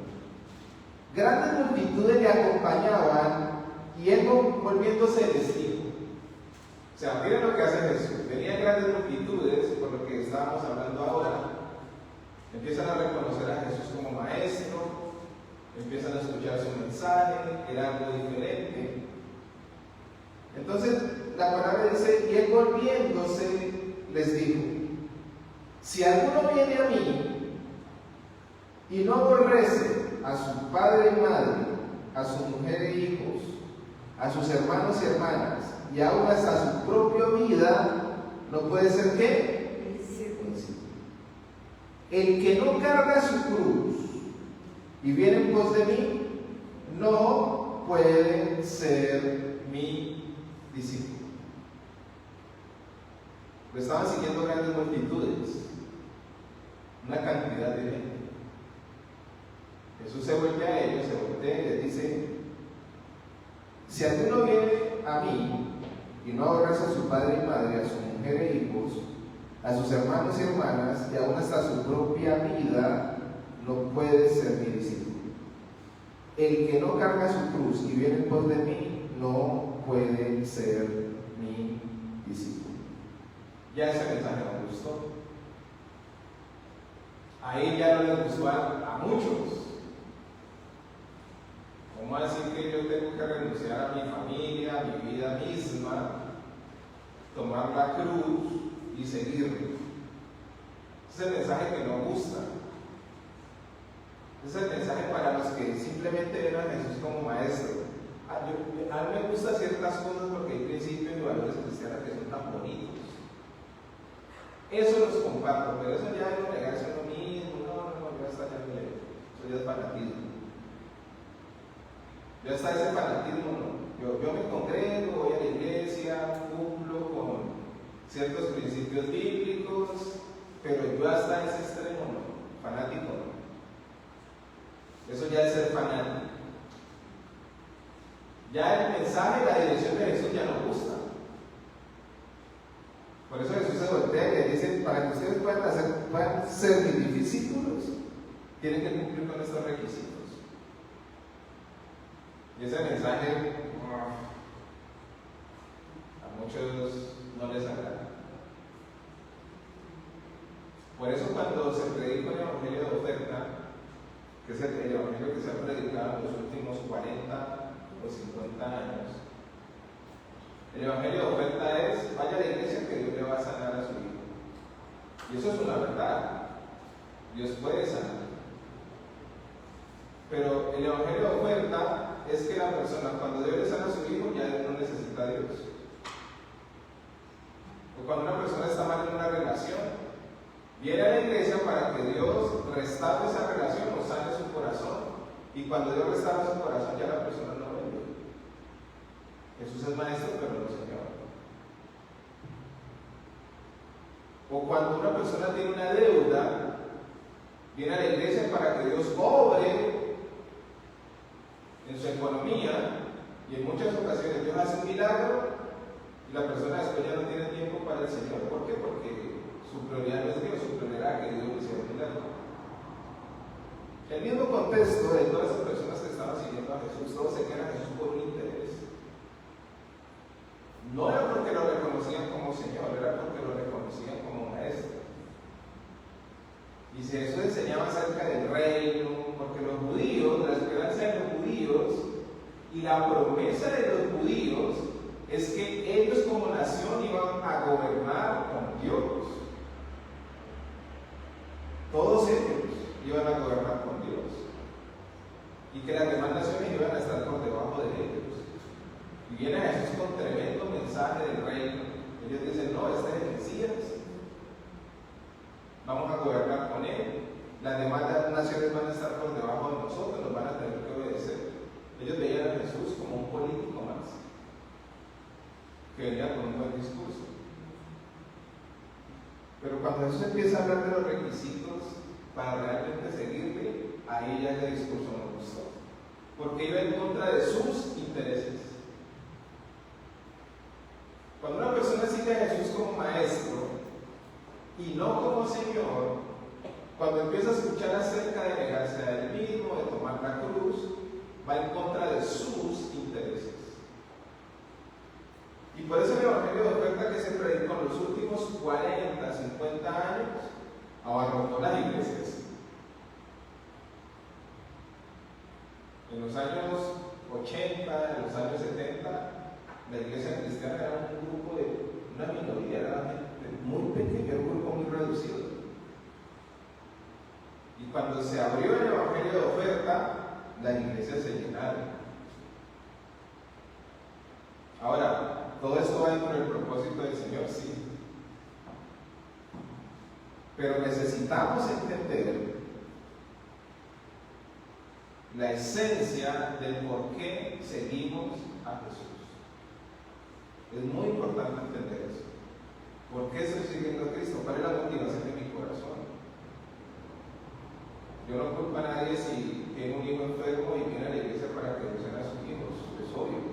Speaker 2: Grandes multitudes le acompañaban y él, volviéndose, les dijo. O sea, miren lo que hace Jesús. Venían grandes multitudes, por lo que estábamos hablando ahora. Empiezan a reconocer a Jesús como maestro, empiezan a escuchar su mensaje, era algo diferente. Entonces, la palabra dice, y él volviéndose les dijo, si alguno viene a mí y no aborrece a su padre y madre, a su mujer e hijos, a sus hermanos y hermanas, y aún hasta su propia vida, no puede ser ¿qué? Discípulo. El que no carga su cruz y viene en pos de mí, no puede ser mi discípulo. Lo estaban siguiendo grandes multitudes, una cantidad de gente. Jesús se vuelve a ellos, se voltea y les dice, si alguno viene a mí y no aborrece a su padre y madre, a su mujer e hijos, a sus hermanos y hermanas, y aún hasta su propia vida, no puede ser mi discípulo. El que no carga su cruz y viene en pos de mí, no puede ser mi discípulo. Ya ese mensaje nos gustó. Ahí ya no les gustó a muchos. ¿Cómo decir que yo tengo que renunciar a mi familia, a mi vida misma, tomar la cruz y seguirlo. Ese es el mensaje que no gusta. Ese es el mensaje para los que simplemente ven a Jesús como maestro. A mí me gustan ciertas cosas porque hay principios y valores cristianos que son tan bonitos. Eso los comparto, pero eso ya es negarse a uno mismo. No, ya está, ya me eso ya es fanatismo. Ya está ese fanatismo, no. Yo me congrego, voy a la iglesia, cumplo con ciertos principios bíblicos, pero yo hasta ese extremo no, fanático no. Eso ya es ser fanático. Ya el mensaje, la dirección de Jesús ya no gusta. Por eso Jesús se voltea y le dice, para que ustedes puedan ser mis discípulos, tienen que cumplir con estos requisitos. Y ese mensaje a muchos no les agrada. Por eso cuando se predica el evangelio de oferta, que es el evangelio que se ha predicado en los últimos 40 o 50 años, el evangelio de oferta es: vaya a la iglesia que Dios le va a sanar a su hijo. Y eso es una verdad. Dios puede sanar. Pero el evangelio de oferta es que la persona, cuando Dios le sana a su hijo, ya no necesita a Dios. O cuando una persona está mal en una relación, viene a la iglesia para que Dios restaure esa relación o sane su corazón. Y cuando Dios restaura su corazón, ya la persona no vuelve. Jesús es maestro, pero no Señor. O cuando una persona tiene una deuda, viene a la iglesia para que Dios obre en su economía, y en muchas ocasiones Dios hace un milagro y la persona después ya no tiene tiempo para el Señor. ¿Por qué? Porque su prioridad no es Dios, su prioridad es que Dios hiciera un milagro. El mismo contexto de todas esas personas que estaban siguiendo a Jesús, todos se quedan a Jesús por un interés. No era porque lo reconocían como Señor, era porque lo reconocían como maestro. Y si Jesús enseñaba acerca del reino, porque los judíos, la esperanza de los judíos y la promesa de los judíos es que ellos como nación iban a gobernar con Dios. Todos ellos iban a gobernar con Dios. Y que las demás naciones iban a estar por debajo de ellos. Y viene Jesús con tremendo mensaje del reino. Ellos dicen: no, este es el Mesías. Vamos a gobernar con él. Las demás naciones van a estar por debajo de nosotros, nos van a tener que obedecer. Ellos veían a Jesús como un político más, que venía con un buen discurso. Pero cuando Jesús empieza a hablar de los requisitos para realmente seguirle, ahí ya ese discurso no gustó, porque iba en contra de sus intereses. Cuando una persona sigue a Jesús como maestro y no como Señor, cuando empieza a escuchar acerca de negarse a él mismo, de tomar la cruz, va en contra de sus intereses. Y por eso el evangelio de oferta que se predicó en los últimos 40, 50 años abarrotó las iglesias. En los años 80, en los años 70, la iglesia cristiana era un grupo de una minoría, era gente muy pequeña, un grupo muy reducido. Y cuando se abrió el evangelio de oferta, las iglesias se llenaron. Ahora, todo esto va dentro del propósito del Señor, sí. Pero necesitamos entender la esencia del por qué seguimos a Jesús. Es muy importante entender eso. ¿Por qué estoy siguiendo a Cristo? ¿Cuál es la motivación de mi corazón? Yo no culpo a nadie si tiene un hijo enfermo y viene a la iglesia para que Dios sane a sus hijos, es obvio.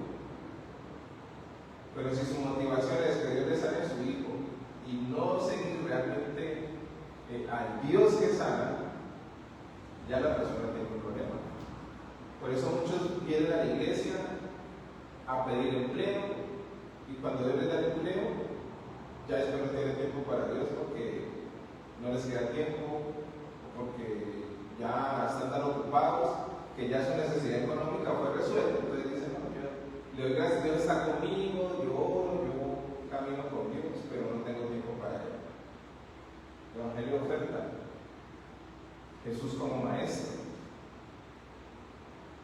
Speaker 2: Pero si su motivación es que Dios le sane a su hijo y no seguir realmente al Dios que sana, ya la persona tiene un problema. Por eso muchos vienen a la iglesia a pedir empleo, y cuando Dios les da el empleo, ya después no tienen tiempo para Dios porque no les queda tiempo, porque ya están tan ocupados que ya su necesidad económica fue resuelta. Entonces dicen: no, yo le doy gracias, Dios está conmigo, yo oro, yo camino con Dios, pero no tengo tiempo para él. Evangelio de oferta. Jesús como maestro.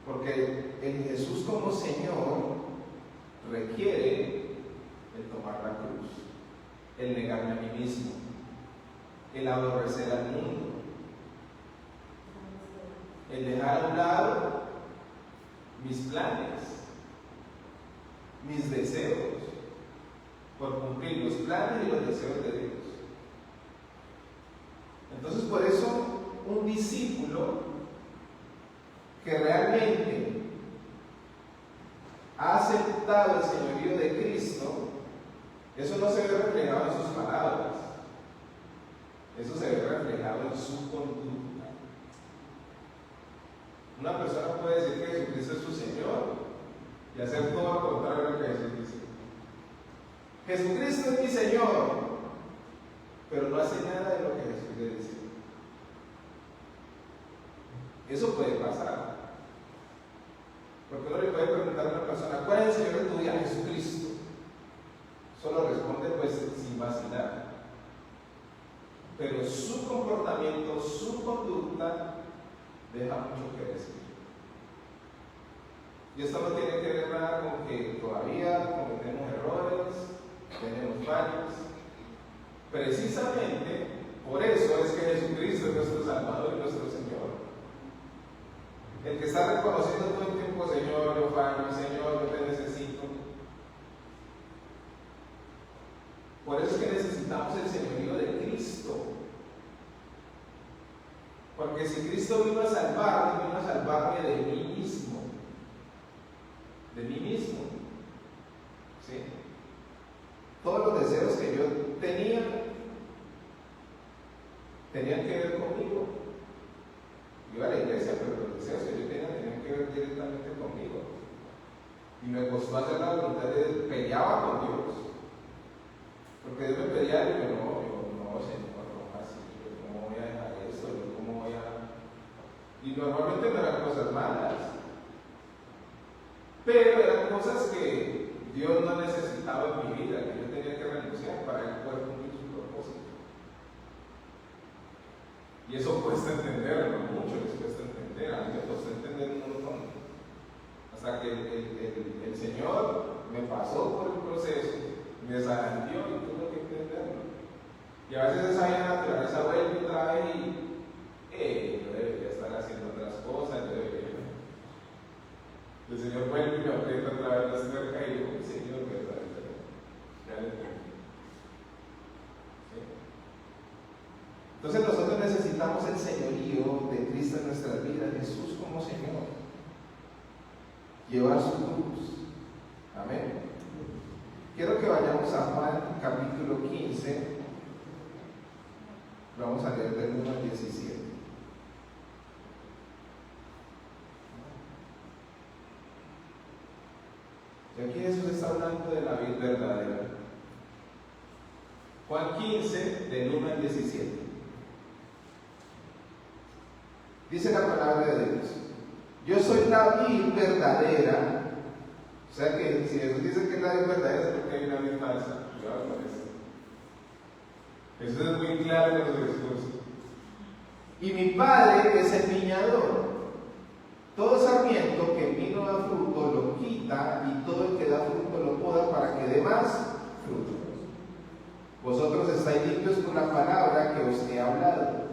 Speaker 2: Porque el Jesús como Señor requiere el tomar la cruz, el negarme a mí mismo, el aborrecer al mundo, el dejar a un lado mis planes, mis deseos, por cumplir los planes y los deseos de Dios. Entonces, por eso, un discípulo que realmente ha aceptado el señorío de Cristo, eso no se ve reflejado en sus palabras, eso se ve reflejado en su conducta. Una persona puede decir que Jesucristo es su Señor y hacer todo lo contrario a lo que Jesús dice. Jesucristo es mi Señor, pero no hace nada de lo que Jesús le dice. Eso puede pasar. Porque uno le puede preguntar a una persona, ¿cuál es el Señor de tu vida? Jesucristo. Solo responde pues sin vacilar. Pero su comportamiento, su conducta deja mucho que decir. Y esto no tiene que ver nada con que todavía cometemos errores, tenemos fallos. Precisamente por eso es que Jesucristo es nuestro Salvador y nuestro Señor. El que está reconociendo todo el tiempo, Señor, yo fallo, Señor, yo te necesito. Por eso es que necesitamos el señorío de Cristo. Porque si Cristo vino a salvarme de mí mismo. De mí mismo. ¿Sí? Todos los deseos que yo tenía tenían que ver conmigo. Iba a la iglesia, pero los deseos que yo tenía tenían que ver directamente conmigo. Y me costó hacer la voluntad de Dios, peleaba con Dios. Porque Dios me pedía algo y yo no, Señor, no, así, ¿cómo voy a dejar esto? ¿Cómo voy a...? Y normalmente no eran cosas malas, pero eran cosas que Dios no necesitaba en mi vida, que yo tenía que renunciar para poder cumplir su propósito. Y eso cuesta entenderlo, mucho les cuesta entender, a mí me costó entender un montón. Hasta que el Señor me pasó por el proceso, me zarandeó y tuve que entenderlo. Y a veces esa vida naturaleza vuelve y trae y yo debería estar haciendo otras cosas, yo debería. El Señor vuelve y me aprieta otra vez la cerca y digo, Señor, ¿verdad? Ya le entendí. ¿Sí? Entonces nosotros necesitamos el señorío de Cristo en nuestras vidas, Jesús como Señor. Llevar su cruz. Amén. Quiero que vayamos a Juan capítulo 15. Vamos a leer del 1 al 17. Y aquí Jesús está hablando de la vida verdadera. Juan 15, del 1 al 17. Dice la palabra de Dios: yo soy la vid verdadera. O sea que si Jesús dice que es la vid verdadera es porque hay una vid falsa. Cuidado con eso. Jesús es muy claro en su discurso. Y mi Padre es el viñador. Todo sarmiento que en mí no da fruto lo quita, y todo el que da fruto lo poda para que dé más fruto. Vosotros estáis limpios por la palabra que os he hablado.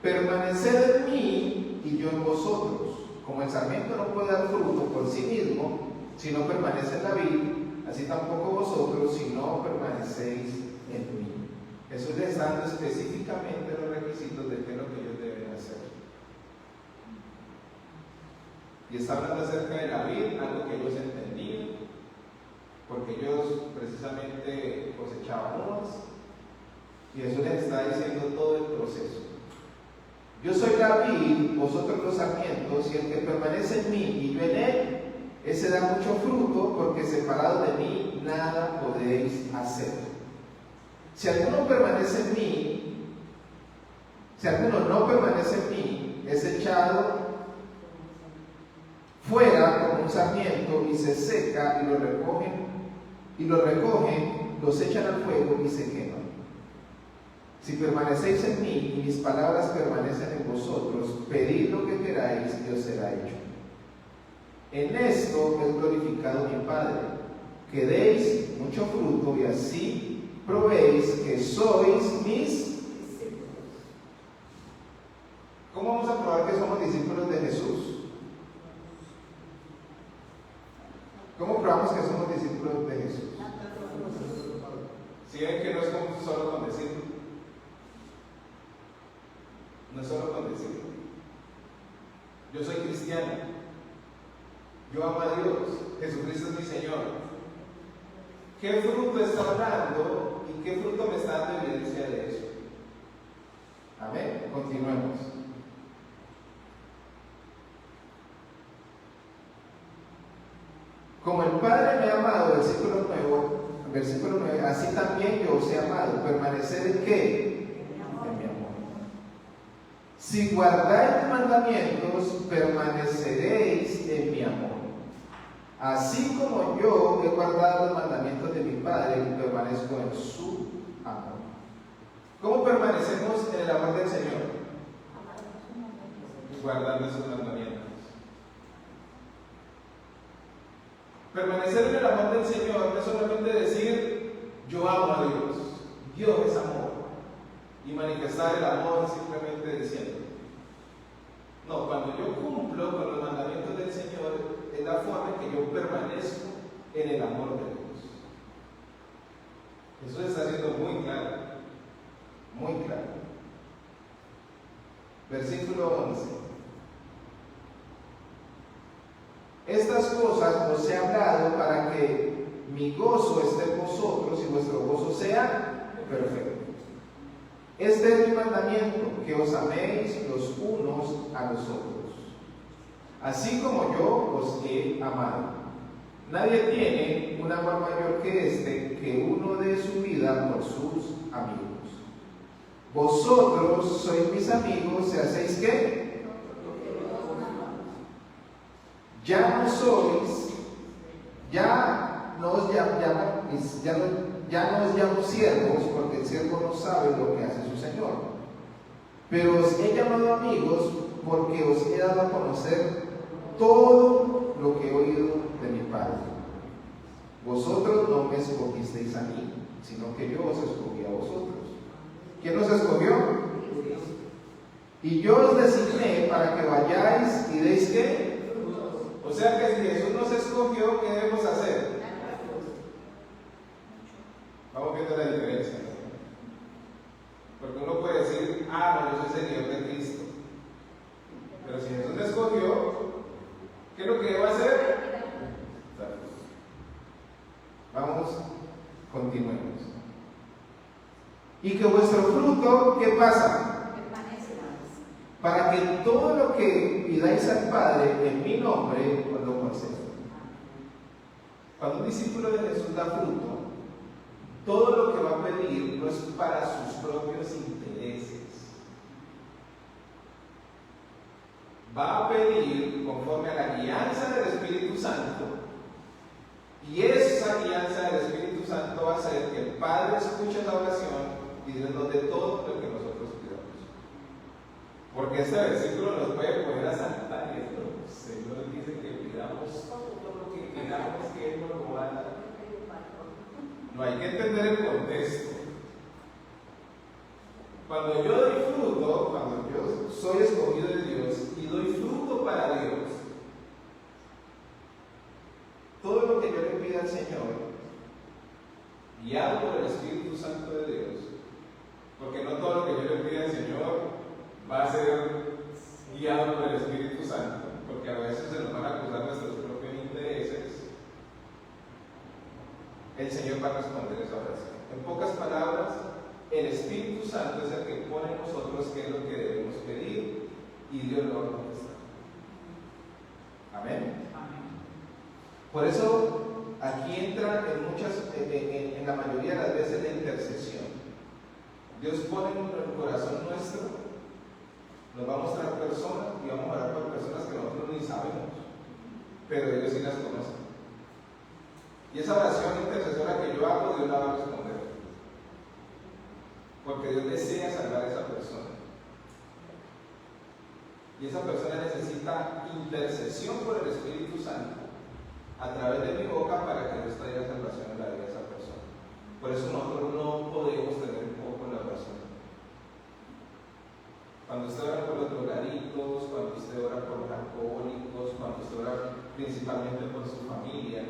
Speaker 2: Permaneced en mí y yo en vosotros. Como el sarmiento no puede dar fruto por sí mismo, si no permanece en la vid, así tampoco vosotros si no permanecéis en mí. Jesús les está dando específicamente los requisitos de qué es lo que ellos deben hacer. Y está hablando acerca de la vid, algo que ellos entendían, porque ellos precisamente cosechaban uvas, y Jesús les está diciendo todo el proceso. Yo soy la vid, vosotros los sarmientos, y el que permanece en mí y yo en él, ese da mucho fruto, porque separado de mí nada podéis hacer. Si alguno permanece en mí, si alguno no permanece en mí, es echado fuera como un sarmiento y se seca, y lo recogen, los echan al fuego y se queman. Si permanecéis en mí y mis palabras permanecen en vosotros, pedid lo que queráis y os será hecho. En esto es glorificado mi Padre, que deis mucho fruto y así probéis que sois mis. ¿Cómo vamos a probar que somos discípulos de Jesús? ¿Cómo probamos que somos discípulos de Jesús? Si ven que no es como solo con decirlo. No es solo con decirlo. Yo soy cristiano. Yo amo a Dios. Jesucristo es mi Señor. ¿Qué fruto está dando y qué fruto me está dando evidencia de eso? Amén. Continuemos. Como el Padre me ha amado, versículo 9, así también yo os he amado. ¿Permanecer en qué? En mi amor. Si guardáis mis mandamientos, permaneceréis en mi amor. Así como yo he guardado los mandamientos de mi Padre y permanezco en su amor. ¿Cómo permanecemos en el amor del Señor? Guardando sus mandamientos. Permanecer en el amor del Señor no es solamente decir yo amo a Dios, Dios es amor, y manifestar el amor simplemente diciendo. No, cuando yo cumplo con los mandamientos del Señor es la forma en que yo permanezco en el amor de Dios. Eso está siendo muy claro, muy claro. Versículo 11. Estas cosas os he hablado para que mi gozo esté en vosotros y vuestro gozo sea perfecto. Este es mi mandamiento, que os améis los unos a los otros, así como yo os he amado. Nadie tiene un amor mayor que este, que uno dé su vida por sus amigos. Vosotros sois mis amigos si hacéis ¿qué? Ya no sois, ya no os llamo siervos, porque el siervo no sabe lo que hace su Señor. Pero os he llamado amigos porque os he dado a conocer todo lo que he oído de mi Padre. Vosotros no me escogisteis a mí, sino que yo os escogí a vosotros. ¿Quién os escogió? Y yo os designé para que vayáis y deis ¿qué? O sea que si Jesús nos escogió, ¿qué debemos hacer? Vamos viendo la diferencia. Porque uno puede decir, no, yo soy seguidor de Cristo. Pero si Jesús me escogió, ¿qué es lo que debo hacer? Vamos, continuemos. Y que vuestro fruto, ¿qué pasa? Para que todo lo que pidáis al Padre en mi nombre, lo conceda. Cuando un discípulo de Jesús da fruto, todo lo que va a pedir no es para sus propios intereses. Va a pedir conforme a la guianza del Espíritu Santo, y esa guianza del Espíritu Santo va a hacer que el Padre escuche la oración y nos dé todo lo que nosotros pidamos. Porque este versículo nos puede poner a saltar y esto. El Señor dice que pidamos todo lo que queramos que Él nos lo va a dar. No hay que entender el contexto. Cuando yo doy fruto, cuando yo soy escogido de Dios y doy fruto para Dios, todo lo que yo le pida al Señor, guiado por el Espíritu Santo de Dios, porque no todo lo que yo le pida al Señor va a ser guiado por el Espíritu Santo, porque a veces se nos van a acusar nuestros propios intereses. El Señor va a responder esa oración. En pocas palabras, el Espíritu Santo es el que pone en nosotros qué es lo que debemos pedir y Dios lo va a contestar. Amén. Por eso aquí entra en la mayoría de las veces la intercesión. Dios pone en el corazón nuestro, nos va a mostrar personas y vamos a orar por personas que nosotros ni sabemos, pero Dios sí las conoce. Y esa oración intercesora que yo hago, Dios la va a responder. porque Dios desea salvar a esa persona. Y esa persona necesita intercesión por el Espíritu Santo a través de mi boca para que Dios traiga salvación en la vida de esa persona. Por eso nosotros no podemos tener poco en la oración. Cuando usted ora por los drogadictos, cuando usted ora por los alcohólicos, cuando usted ora principalmente por su familia,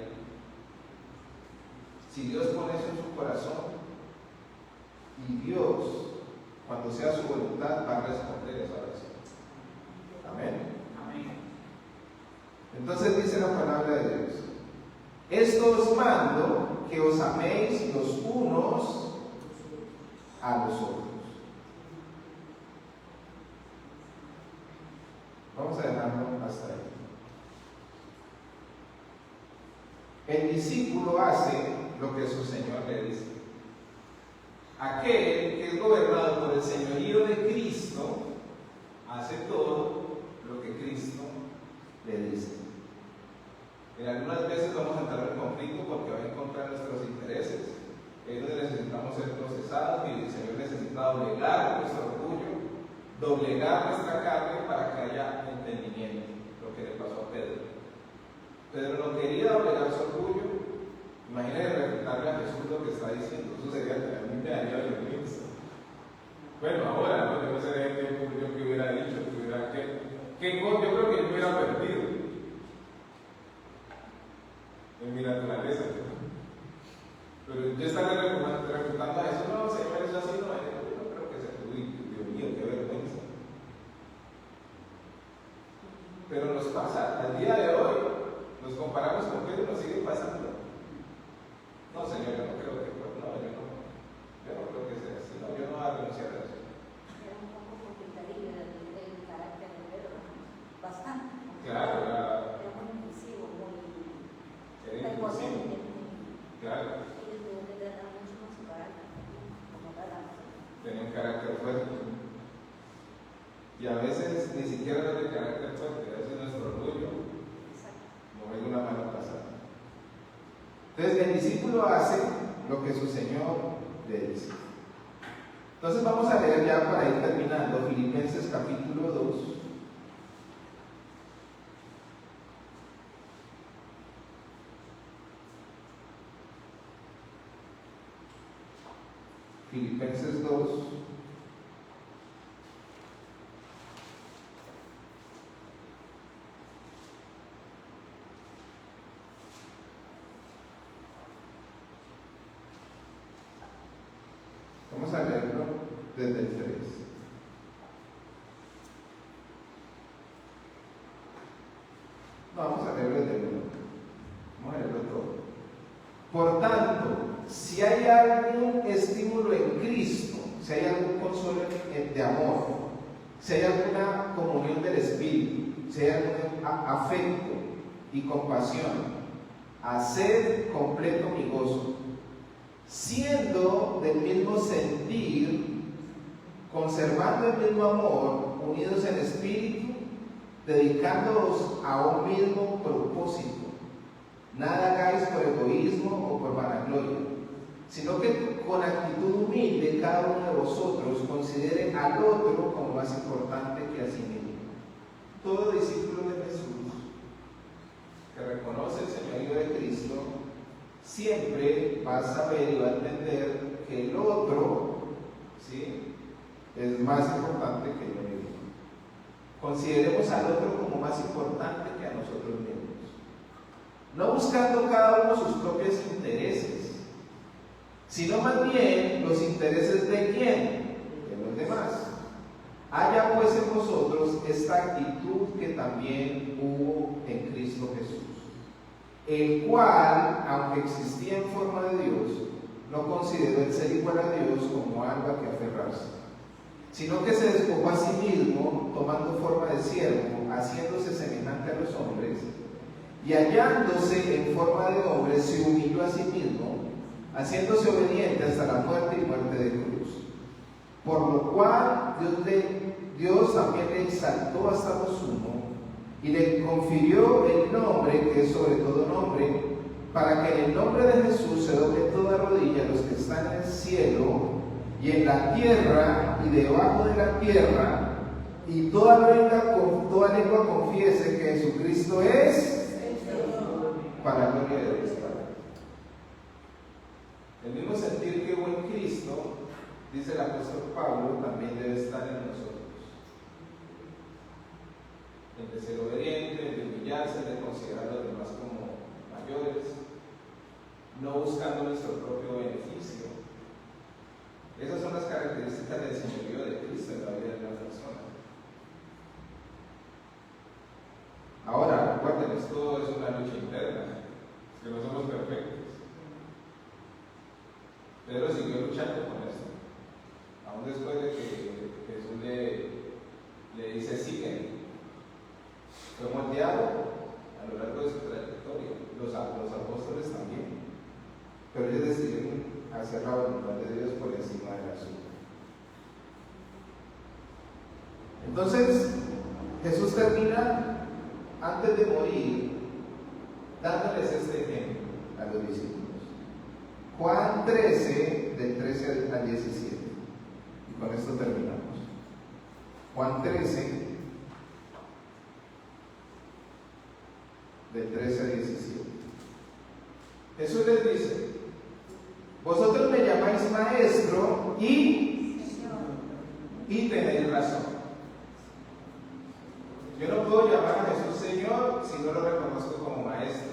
Speaker 2: si Dios pone eso en su corazón, y Dios, cuando sea su voluntad, va a responder esa oración. Amén.
Speaker 1: Amén.
Speaker 2: Entonces dice la palabra de Dios: esto os mando, que os améis los unos a los otros. Vamos a dejarlo hasta ahí. El discípulo hace lo que su Señor le dice. Aquel que es gobernado por el señorío de Cristo hace todo lo que Cristo le dice. En algunas veces vamos a entrar en conflicto porque va a encontrar nuestros intereses. Es donde necesitamos ser procesados y el Señor necesita doblegar nuestro orgullo, doblegar nuestra carne para que haya entendimiento. Lo que le pasó a Pedro. Pedro no quería doblegar su orgullo. Imagínense refutarle a Jesús lo que está diciendo. Eso sería a mí me daría vergüenza. Bueno, ahora, ¿no? Yo no sé de qué yo que hubiera dicho, que hubiera yo creo que yo hubiera perdido en mi naturaleza. Pero yo estaré refutando a Jesús, no, Señor, eso así no es. Yo no creo que sea tú, Dios mío, qué vergüenza. Pero nos pasa, al día de hoy, nos comparamos con Pedro y nos sigue pasando. No, Señor, yo no creo que yo no creo que sea así. No, yo no voy a renunciar a eso.
Speaker 3: Era un poco complicadillo el carácter de Pedro, bastante.
Speaker 2: Claro,
Speaker 3: Era muy impulsivo, muy prepotente.
Speaker 2: Claro.
Speaker 3: Y él tuvo que tratar mucho con su carácter, como tal.
Speaker 2: Tenía un carácter fuerte. Y a veces ni siquiera es de carácter fuerte, a veces nuestro orgullo nos ve una mala pasada. Entonces el discípulo hace lo que su Señor le dice. Entonces vamos a leer ya para ir terminando Filipenses capítulo 2. Filipenses 2. Vamos a leerlo desde el 3. No, vamos a leerlo desde el 1. Vamos a leerlo todo. Por tanto, si hay algún estímulo en Cristo, si hay algún consuelo de amor, si hay alguna comunión del Espíritu, si hay algún afecto y compasión, haced completo mi gozo, siendo del mismo sentir, conservando el mismo amor, unidos en espíritu, dedicándoos a un mismo propósito. Nada hagáis por egoísmo o por vanagloria, sino que con actitud humilde cada uno de vosotros considere al otro como más importante que a sí mismo. Todo discípulo de Jesús que reconoce el señorío de Cristo siempre va a saber y va a entender que el otro, ¿sí?, es más importante que yo mismo. Consideremos al otro como más importante que a nosotros mismos. No buscando cada uno sus propios intereses, sino más bien los intereses de quién, de los demás. Haya pues en vosotros esta actitud que también hubo en Cristo Jesús, el cual, aunque existía en forma de Dios, no consideró el ser igual a Dios como algo a que aferrarse, sino que se despojó a sí mismo, tomando forma de siervo, haciéndose semejante a los hombres, y hallándose en forma de hombre, se humilló a sí mismo, haciéndose obediente hasta la muerte y muerte de cruz. Por lo cual Dios también le exaltó hasta lo sumo y le confirió el nombre que es sobre todo nombre, para que en el nombre de Jesús se doble toda rodilla, los que están en el cielo y en la tierra y debajo de la tierra, y toda lengua confiese que Jesucristo es para gloria de Dios Padre. El mismo sentir que hubo en Cristo, dice el apóstol Pablo, también debe estar en nosotros. El de ser obediente, el de humillarse, el de considerar a los demás como mayores, no buscando nuestro propio beneficio. Esas son las características del señorío de Cristo en la vida de una persona. Ahora, recuerden, esto es una lucha interna, que no somos perfectos. Pedro siguió luchando con esto, aún después de que Jesús le dice: sígueme. Fue moldeado a lo largo de su trayectoria, los apóstoles también, pero ellos decidieron hacer la voluntad de Dios por encima de la suya. Entonces, Jesús termina, antes de morir, dándoles este ejemplo a los discípulos. Juan 13, del 13 al 17. Y con esto terminamos. Juan 13, del 13 al 17. Jesús les dice: vosotros me llamáis maestro y tenéis razón. Yo no puedo llamar a Jesús Señor si no lo reconozco como maestro,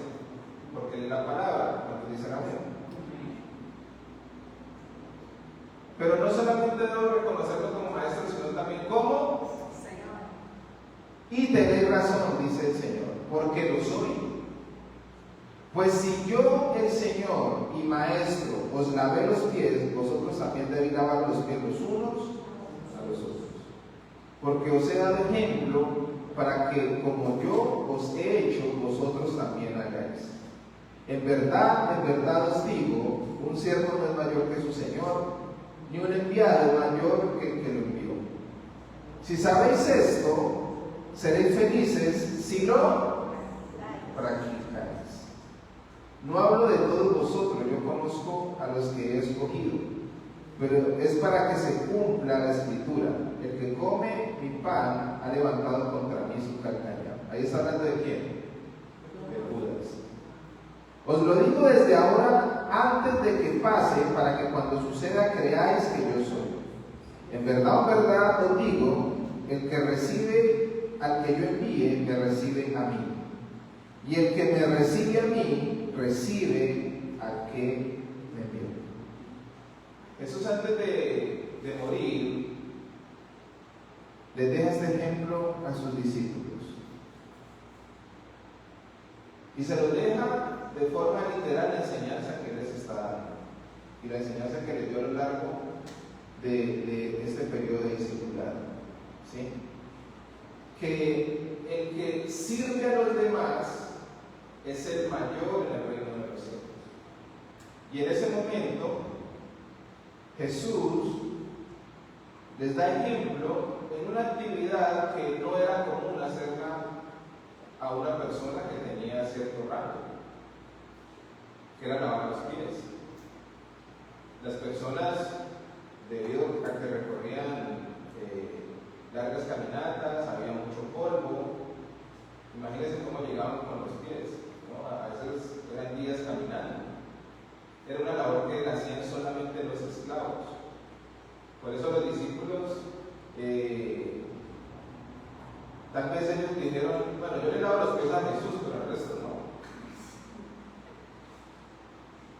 Speaker 2: porque Él es la palabra cuando dice amén. Pero no solamente debo reconocerlo como maestro, sino también como Señor. Y tenéis razón, dice el Señor, porque lo soy. Pues si yo, el Señor y Maestro, os lavé los pies, vosotros también debéis lavar los pies los unos a los otros. Porque os he dado ejemplo para que, como yo os he hecho, vosotros también hagáis. En verdad os digo, un siervo no es mayor que su Señor, ni un enviado mayor que el que lo envió. Si sabéis esto, seréis felices si lo practicáis. No hablo de todos vosotros, yo conozco a los que he escogido, pero es para que se cumpla la escritura: el que come mi pan ha levantado contra mí su calcañar. Ahí está hablando de quién, de Judas. Os lo digo desde ahora, antes de que pase, para que cuando suceda creáis que yo soy. En verdad os digo, el que recibe al que yo envíe, me recibe a mí. Y el que me recibe a mí, recibe al que me envió. Jesús, antes de morir, les deja este ejemplo a sus discípulos. Y se lo deja de forma literal la enseñanza que les está dando. Y la enseñanza que les dio a lo largo de este periodo de discipulado. ¿Sí? Que el que sirve a los demás es el mayor en el reino de los cielos. Y en ese momento, Jesús les da ejemplo en una actividad que no era común hacerla a una persona que tenía cierto rango, que era lavar los pies. Las personas, debido a que recorrían largas caminatas, había mucho polvo, imagínense cómo llegaban con los pies, ¿no? A veces eran días caminando. Era una labor que hacían solamente los esclavos. Por eso los discípulos, tal vez ellos dijeron: bueno, yo le lavo los pies a Jesús, pero al resto no.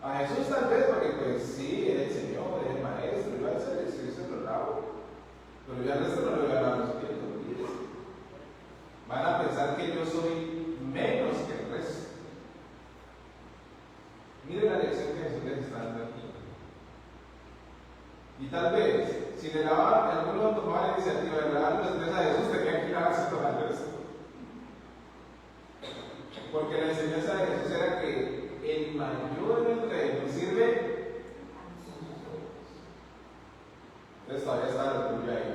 Speaker 2: A Jesús tal vez, porque pues sí, es el Señor, es el Maestro, yo al servicio se lo lavo, pero yo al resto no le voy a lavar los pies, olvídense. Van a pensar que yo soy menos que el resto. Miren la lección que Jesús les está dando aquí. Y tal vez, si le lavaban, algunos tomaban la iniciativa de lavar los pies a Jesús, tenían que lavarse todo el resto. Porque la enseñanza de Jesús era que el mayor en el reino sirve. Entonces todavía está la tuya ahí.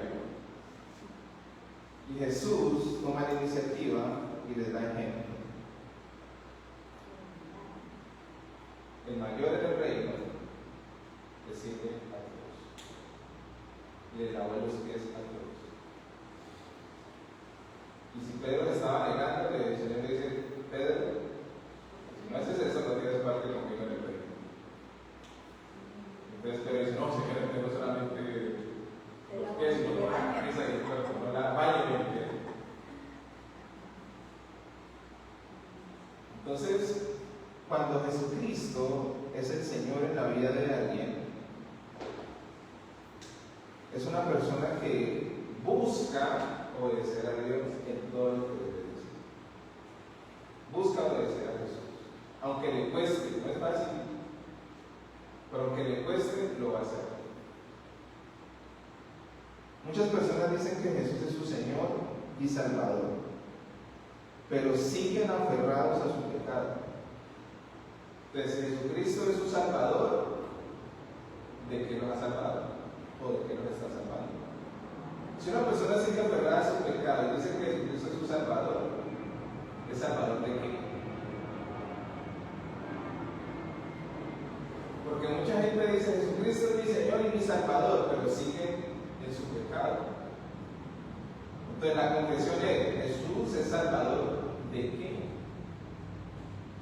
Speaker 2: Y Jesús toma la iniciativa y les da ejemplo. El mayor en el reino le sirve a Dios. cuando Jesucristo es el Señor en la vida de alguien, es una persona que busca obedecer a Dios en todo lo que le dice. Busca obedecer a Jesús. Aunque le cueste, no es fácil, pero aunque le cueste, lo va a hacer. Muchas personas dicen que Jesús es su Señor y Salvador, pero siguen aferrados a su pecado. Entonces, Jesucristo es su Salvador, ¿de qué nos ha salvado? ¿O de qué nos está salvando? Si una persona sigue aferrada a su pecado y dice que Jesucristo es su Salvador, ¿es Salvador de qué? Porque mucha gente dice, Jesucristo es mi Señor y mi Salvador, pero sigue en su pecado. Entonces la confesión es, Jesús es Salvador, ¿de qué?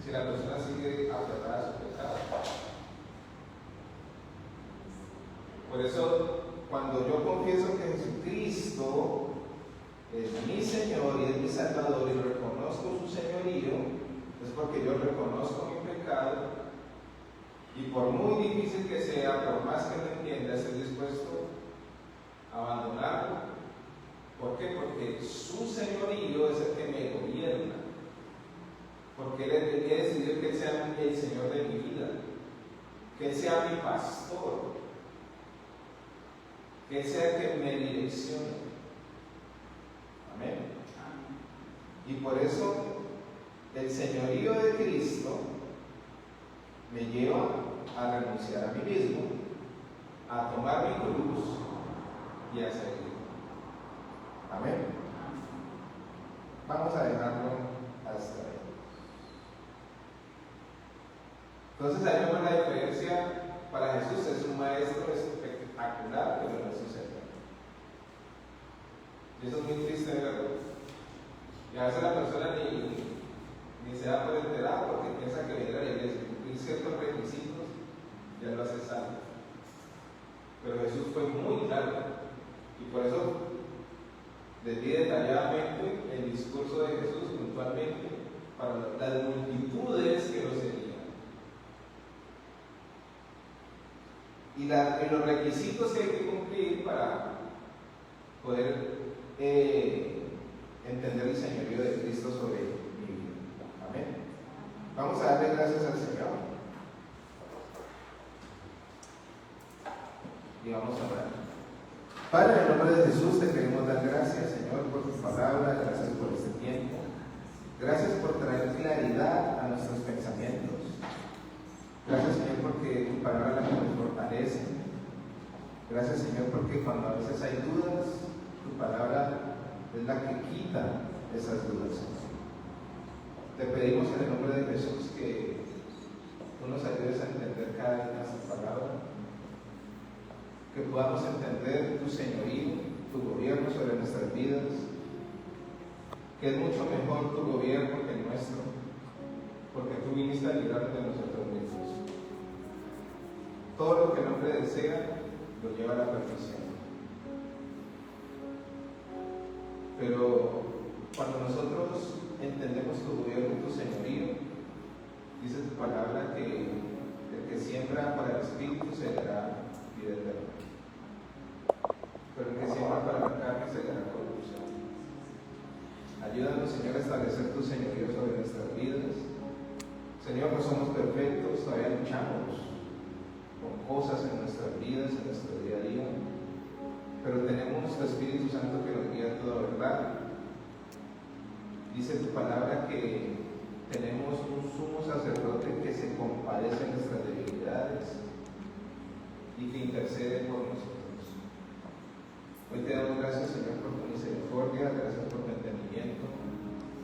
Speaker 2: Si la persona sigue aferrada a su pecado. Por eso, cuando yo confieso que Jesucristo es mi Señor y es mi Salvador y reconozco su señorío, es porque yo reconozco mi pecado y por muy difícil que sea, por más que no entienda, estoy dispuesto a abandonarlo. ¿Por qué? Porque su señorío es el que me gobierna. Porque Él decidió que Él sea el Señor de mi vida, que Él sea mi pastor, que Él sea el que me direccione. Amén. Y por eso el señorío de Cristo me lleva a renunciar a mí mismo, a tomar mi cruz y a seguir. Amén. Vamos a dejarlo hasta ahí. Entonces ahí vemos la diferencia. Para Jesús es un maestro espectacular, pero no es su Señor. Y eso es muy triste, ¿verdad? Y a veces la persona ni se da por enterada porque piensa que venir a la iglesia y ciertos requisitos ya lo hace salvo. Pero Jesús fue muy claro y por eso les di detalladamente el discurso de Jesús puntualmente para las multitudes que lo seguían. Y los requisitos que hay que cumplir para poder entender el señorío de Cristo sobre mi vida. Amén. Vamos a darle gracias al Señor. Y vamos a orar. Padre, en el nombre de Jesús te queremos dar gracias, Señor, por tu palabra, gracias por este tiempo. Gracias por traer claridad a nuestros pensamientos. Gracias, Señor, porque tu palabra es la que nos fortalece. Gracias, Señor, porque cuando a veces hay dudas, tu palabra es la que quita esas dudas. Te pedimos en el nombre de Jesús que tú nos ayudes a entender cada día más tu palabra, que podamos entender tu señorío, tu gobierno sobre nuestras vidas, que es mucho mejor tu gobierno que el nuestro, porque tú viniste a librarnos de nosotros mismos. Todo lo que el hombre desea lo lleva a la perfección. Pero cuando nosotros entendemos tu gobierno y tu señorío, dice tu palabra que el que siembra para el Espíritu se dará vida eterna, pero el que siembra para la carne se dará corrupción. Ayúdanos, Señor, a establecer tu señorío sobre nuestras vidas. Señor, no somos perfectos, todavía luchamos con cosas en nuestras vidas, en nuestro día a día, pero tenemos tu Espíritu Santo que nos guía a toda verdad. Dice tu palabra que tenemos un sumo sacerdote que se compadece de nuestras debilidades y que intercede por nosotros. Hoy te damos gracias, Señor, por tu misericordia, gracias por tu entendimiento,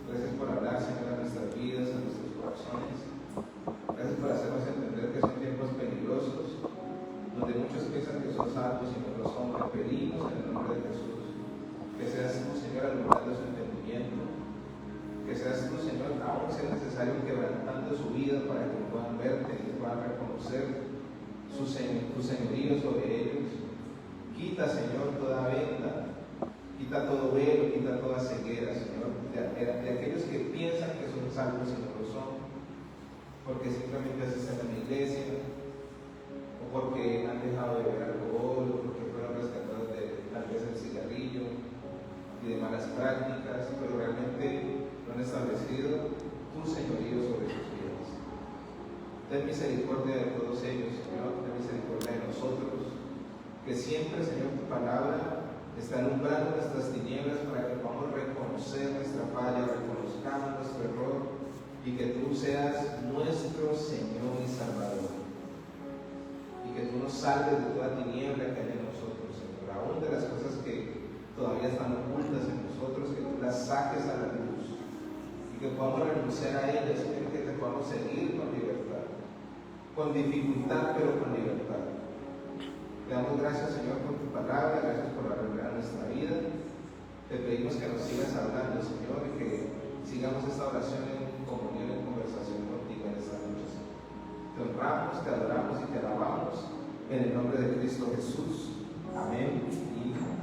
Speaker 2: gracias por hablar, Señor, a nuestras vidas, a nuestros corazones. Gracias por hacernos entender que son tiempos peligrosos, donde muchos piensan que son salvos y no lo son. Te pedimos en el nombre de Jesús que seas tú, Señor, alumbrando su entendimiento, que seas tú, Señor, aún sea necesario quebrantando su vida para que puedan verte y puedan reconocer tu señorío sobre ellos. Quita, Señor, toda venda, quita todo velo, quita toda ceguera, Señor, de aquellos que piensan que son salvos y no lo son. porque simplemente asisten a la iglesia, o porque han dejado de beber alcohol, o porque fueron rescatados de tal vez el cigarrillo y de malas prácticas, pero realmente no han establecido tu señorío sobre sus vidas. Ten misericordia de todos ellos, Señor, ten misericordia de nosotros, que siempre, Señor, tu palabra está alumbrando nuestras tinieblas para que podamos reconocer nuestra falla, reconozcamos nuestro error y que tú seas nuestro Señor y Salvador. Y que tú nos salves de toda tiniebla que hay en nosotros, Señor, aún de las cosas que todavía están ocultas en nosotros, que tú las saques a la luz y que podamos renunciar a ellas, Señor, que te podamos seguir con libertad, con dificultad, pero con libertad. Te damos gracias, Señor, por tu palabra, gracias por arreglar nuestra vida. Te pedimos que nos sigas hablando, Señor, y que sigamos esta oración en comunión, en conversación contigo en esta noche, Señor. Te honramos, te adoramos y te alabamos en el nombre de Cristo Jesús. Amén y amén.